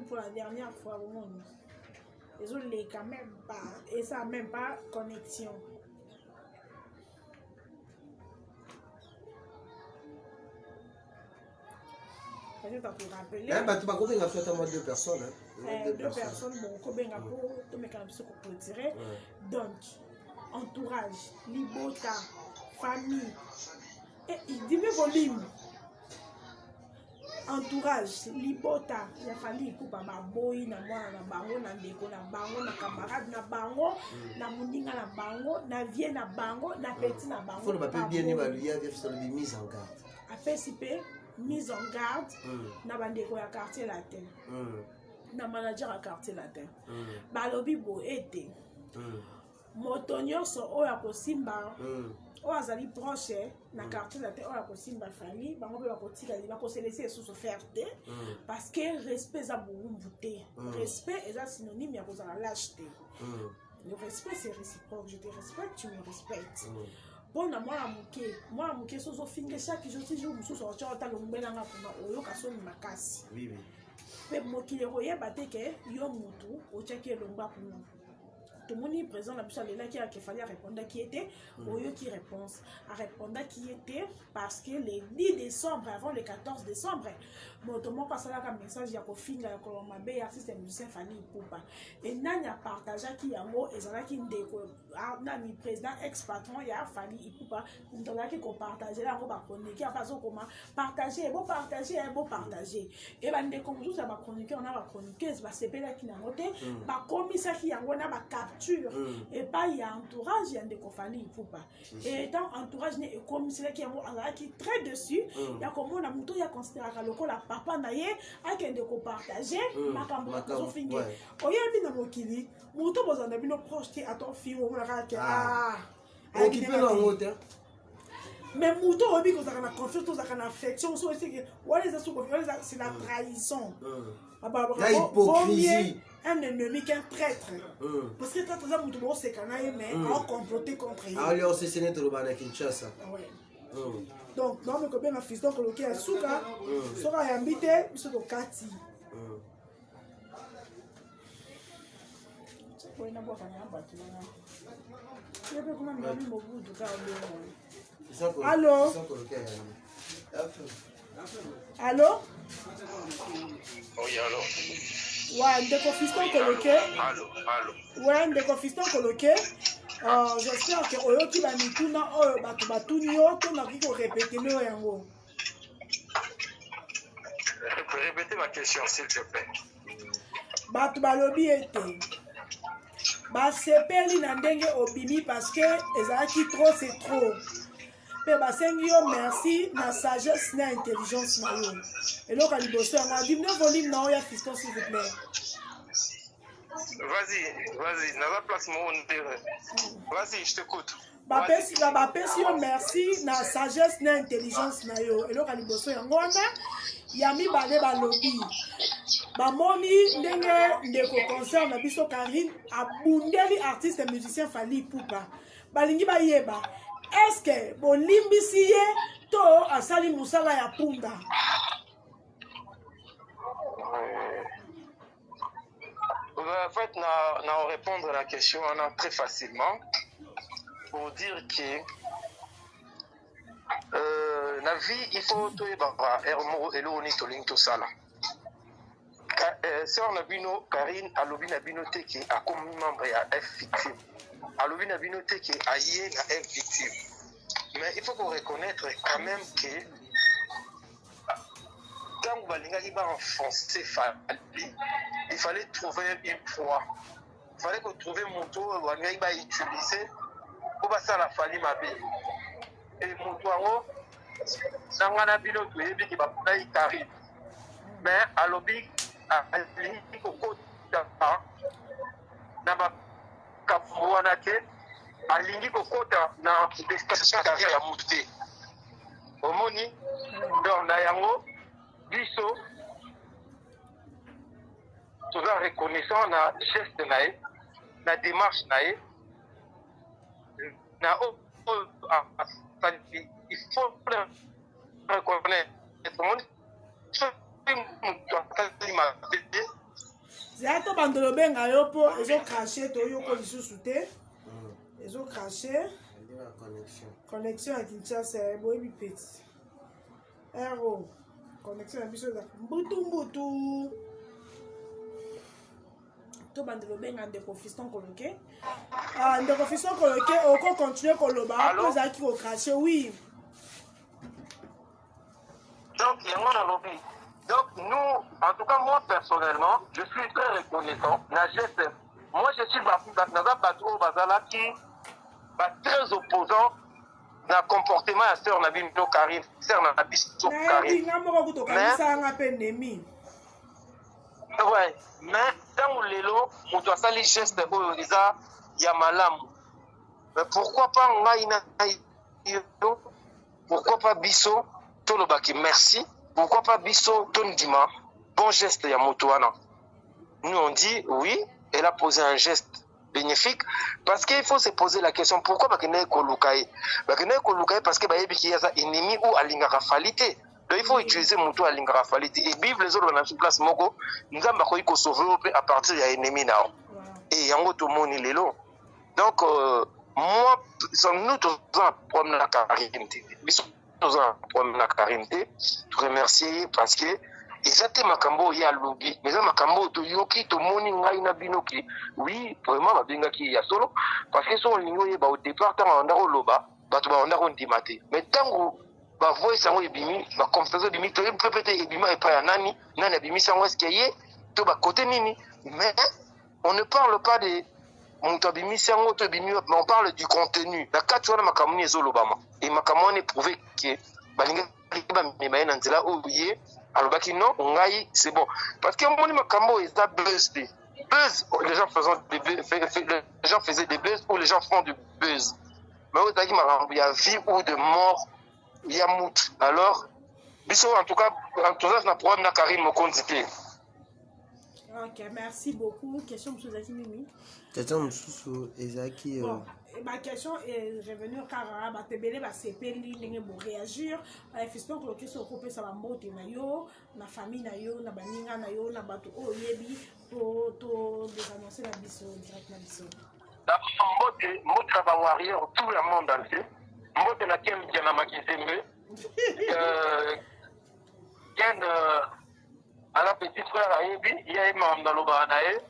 pour la dernière fois, les réseaux les quand même pas. Et ça même pas connexion. Peut-être pour rappeler. Tu vas combien à faire deux personnes. Deux personnes, bon, combien à pour me clôturer. Donc, entourage, libota, famille. Et il dit le volume. Entourage, libota, il a fallu pour ma boy, na moi, na bango, na ndeko, na bango, na camarade, na bango, na moninga, na bango, na vie, na bango, na petit, na bango. Faut le papier bien évalué, il faut le mise en garde. Après, si peu, mise en garde, na bandeko ya quartier latin. Na manager à quartier latin. Balobi bo été. Motonyo so oya ko simba. O azali proche na quartier latin oya ko simba famille, bango be ko tika li ba ko se laisser sous fierté parce que respect za boumbuté. Respect est un synonyme ya ko za lâcheté. Le respect c'est réciproque, je te respecte, tu me respectes. Bon, moi, je suis fin chaque jour, si je me suis sorti, je suis makasi. Oui. Mais moi, qui est que yo mutu, au tchèque lomba pour nous. Tout le monde est présent, la personne là qui fallait répondre qui était, au lieu qui réponse, à répondre qui était, parce que le 10 décembre, avant le 14 décembre, moi, tout le monde passe là comme message, il y a une la Colombie, artiste et musicien Fanny Poupa. Et Nani a partagé qui a mot, et ça là qui déco, Nani président ex-patron, il y a Fanny Poupa, il y a qui partage là, on va chroniquer, à façon comment partager, bon partager, bon partager. Et ben des comme ça va chroniquer, on a va chroniquer, c'est pas là qui n'a noté, bah commissaire qui a on a va capture, et pas il y a entourage, il y a des Fanny Poupa. Et étant entourage et commissaire qui a qui très dessus, il y a comme on a muto, il y a considéré la papa naye akende ko partager makambo ko finge oyebi na mokili muto bozana bino proche à ton fille ou na ka occupé la route. Mais muto obi ko zaka na confiance to zaka na affection so c'est que c'est la trahison. La hypocrisie. Un ennemi qu'un traître. Parce que traître ça muto bo c'est canaille mais en comploter contre lui. Ah lui on s'est séné to le bana Kinshasa. Ouais. Donc, non, mais combien ma fiston coloqué à Souka, sera invité, monsieur de Kati. Allô? Allô? Oui, allô? Ouais, des fiston coloqué. Allô? Ouais, des fiston coloqué. J'espère que Oyo qui va nous tourner, répéter le yango. Répétez ma question, s'il te plaît. Batu balobi ete. Basepeli na ndenge obimi parce que ezalaki trop c'est trop. Pe basengi yo merci na sagesse na intelligence na yo. Eloko liboso yango adimne volume na oya fiston s'il vous plaît. Vas-y, dans la place mon vas-y, je t'écoute. Bapesi yo merci na sagesse na intelligence na yo. Eloko liboso yango wana yami bale balobi. Bamoni ndenge ndeko concert na biso Karine abundeli artiste et musicien Fally Poupa. Balingi bayeba. Est-ce que bolimbisi ye to asali musala ya punda? En fait, on répondre à la question très facilement pour dire que la vie, il faut tout et tout ça. Sœur Nabino, Karine, Alobi Nabino Teki a comme membre à F victime. Alobi Nabino Teki a yé na F victime. Mais il faut qu'on reconnaisse quand même que quand vous allez enfoncer Fally, il fallait trouver une proie. Il fallait qu'on trouve un moto où on va utiliser pour passer à la Fally Mabe. Et moto en haut, dans la ville où il va pouvoir Karine. Mais à l'objet, à l'inique au côté na bakabwana ke alingi kokota na destination carrière ya muté omoni donc na yango biso toza reconnaissant na geste na ye na démarche na ye na il faut reconnaître zaya to bandolo benga yo mpo ezokrache toyoko lisusu te ezokrache connexion ya kinshasa boyebi peti ero connexion na biso eza mbutu to bandelo benga ndeko Fiston Koloke ndeko Fiston Koloke oko continue koloba po ezalaki kokrache oui. Donc yango na lobi. Donc nous, en tout cas moi personnellement, je suis très reconnaissant. La geste, moi je suis dans un bateau bazala qui très opposant dans le comportement à sœur Nabino Karim, sœur Nabiso Karim. Ouais, mais dans le lelo, on doit salir geste Oyoza Yamalam. Mais pourquoi pas Ngaïna, pourquoi pas Bisso, Tolobaki, merci. Pourquoi pas Bisso, Tondima, bon geste Yamotoana. Nous on dit oui, elle a posé un geste bénéfique parce qu'il faut se poser la question pourquoi Bakene Kolukai. Bakene Kolukai parce que Bayebi y a un ennemi ou à l'ingarafalité. Donc il faut utiliser Moutou à l'ingarafalité. Et Bible les autres dans la place Mogo, nous avons sauver à partir de l'ennemi now. Et Yango Tomoni Lelo. Donc moi, nous tous un problème la carité. Nous avons un problème la carité. Je remercie parce que exactement makambo ya lobby mais ça makambo to yoki to moni ngai na binoki oui vraiment ba benga ki ya solo parce que son lingo ye ba au départ tant on ndako loba bato ba ndako ndimate mais tango ba voice sango ebimi ba confession bimi to peut-être ebima et pas ya nani ebimi sango est-ce qu'il y a to ba côté nini mais on ne parle pas de mon tabimi sango to bimi mais on parle du contenu la quatre wana makamoni ezolobama et makamoni prouver que balinga ba memayena nzela oye. Alors, non, c'est bon. Parce que mon makambo est à buzz. Buzz, les gens faisaient des buzz ou les gens font du buzz. Mais il y a vie ou de mort, il y a mout. Alors, en tout cas, on a problème na Karim Mokondité. Ok, merci beaucoup. Question, M. Zaki Mimi. Question, M. Ezaki. Bon. Ma question est revenue car Batebele va s'épéler, les pour réagir. Fiston Koloke se occupe ça va monter na yo, na famille na yo, na baninga na yo, na bato oyebi pour to désannoncer la biso direct na biso. D'abord mote va warrior tout le monde entier. Mote na kem na makizembe. Ken à la petite frère ayebi, il y a imam na loba nae.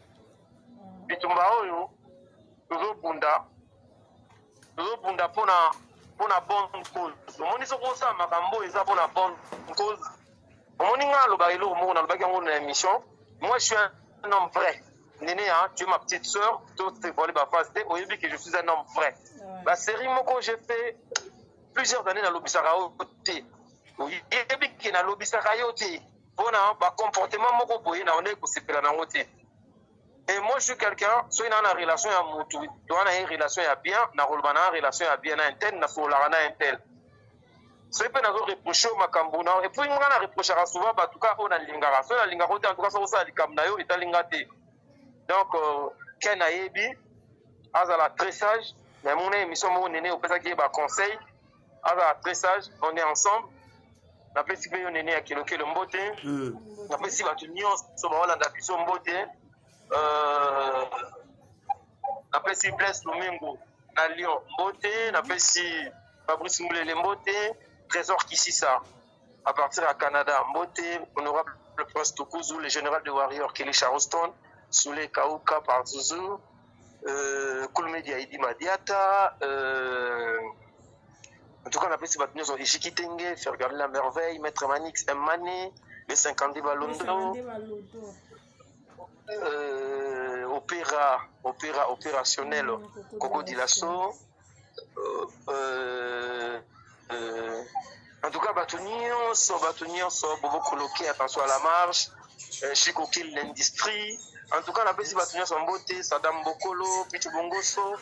Bitumba oyo toujours bunda. Nous pour la bonne cause. Nous avons ça, Makambo, et ça pour la bonne cause. Moi, je suis un homme vrai. Néné, tu es ma petite soeur, tu es volé ma face, au début que je suis un homme vrai. La série, moi, j'ai fait plusieurs années dans l'Obisarao. Oui, et puis qu'il y a l'Obisarao, pour un comportement, moi, on est pour se faire la note. Et moi, je suis quelqu'un, soit il y a une relation à Moutou, il y a une relation à bien, il y a une relation à bien, il y a une telle, il y a une telle. Soit il y a une reproche au Makambuna, et puis il y a une reproche à souvent, en tout cas, on a l'ingara. Soit il y a l'ingara, en tout cas, ça a l'ingara, et l'ingate. Donc, Ken Ayebi, à la tressage, il y a mon émission, mon néné, au fait qu'il y a un conseil, à la tressage, on est ensemble. La petite fille, on est né à Kiloke, le mbote. La petite fille, on est ensemble, on mbote. Après si Blaise Domingo na Lyon Mbote, après si Fabrice Moulele Mbote, Trésor Kississa à partir à Canada Mbote, honorable le prince Tokuzu, le général de Warrior Kelly Charleston, Soule Kauka par Zouzou, Koulmedia Idi Madiata, en tout cas on a pris ces bâtiments ont Ishikitenge, faire regarder la merveille, Maître Manix Mmani, les 50 Balondo. Opérationnel Coco Dilasso. En tout cas, Batunion, Bobo Koloke, attention à la marche, Chico Kill l'industrie. En tout cas, la petite Batunion sont beauté, Sadam Bokolo, Pichu Bongoso,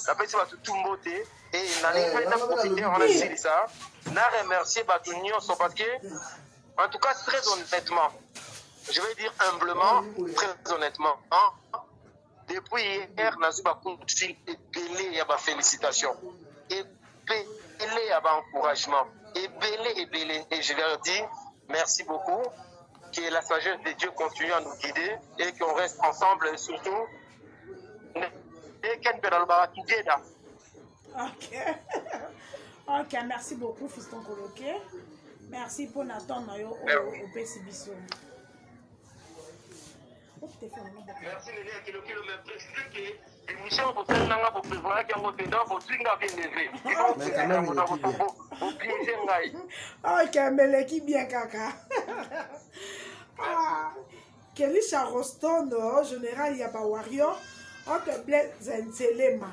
la petite Batunion beauté. Et on a profité, on a dit ça. On a remercié Batunion parce que, en tout cas, très honnêtement, je vais dire humblement, très honnêtement, depuis hier, Nazuba Koutfil est belé à ma félicitation, et belé à ma encouragement, et belé, et je leur dis merci beaucoup, que la sagesse de Dieu continue à nous guider, et qu'on reste ensemble, et surtout, Ok. Ok, merci beaucoup, Fiston Coloqué. Merci pour l'attente au PCBISO. Merci, Néné Akilokilo, mais précise que l'émission pour celle là pour prévoir qu'il y a un dedans pour swing à bien levé. Mais quand même, il est bien. Ok, mais l'équipe bien caca. Kelisha Roston, en général, il y a pas Warrior. Ok, Blaise Nselema.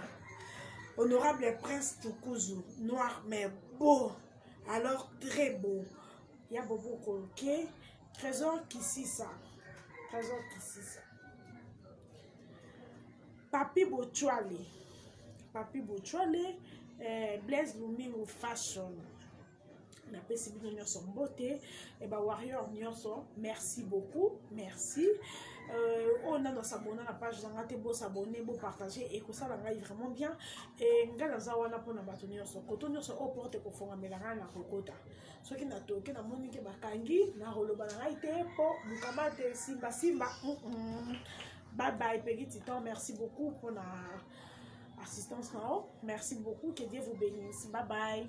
Honorable Prince Tukuzu, noir mais beau, alors très beau. Il y a beaucoup coloqué. Trésor Kissisa. Trésor Kissisa. Papi Bochwale. Papi Bochwale. Blaise Lumingo Fashion. On appelle ces bidons son beauté. Et bah Warrior Nyonso, merci beaucoup. Merci. On a dans s'abonner à la page d'Angate, beau s'abonner, beau partager et que ça va vraiment bien. Et on a zawana pour n'abatonner son coton, son au porte pour faire un mélange à Kokota. Ce qui n'a toqué dans mon équipe Bakangi, n'a relobanaïté pour Mukamate Simba Simba. Bye bye, Peggy Titan. Merci beaucoup pour l'assistance. Merci beaucoup. Que Dieu vous bénisse. Bye bye.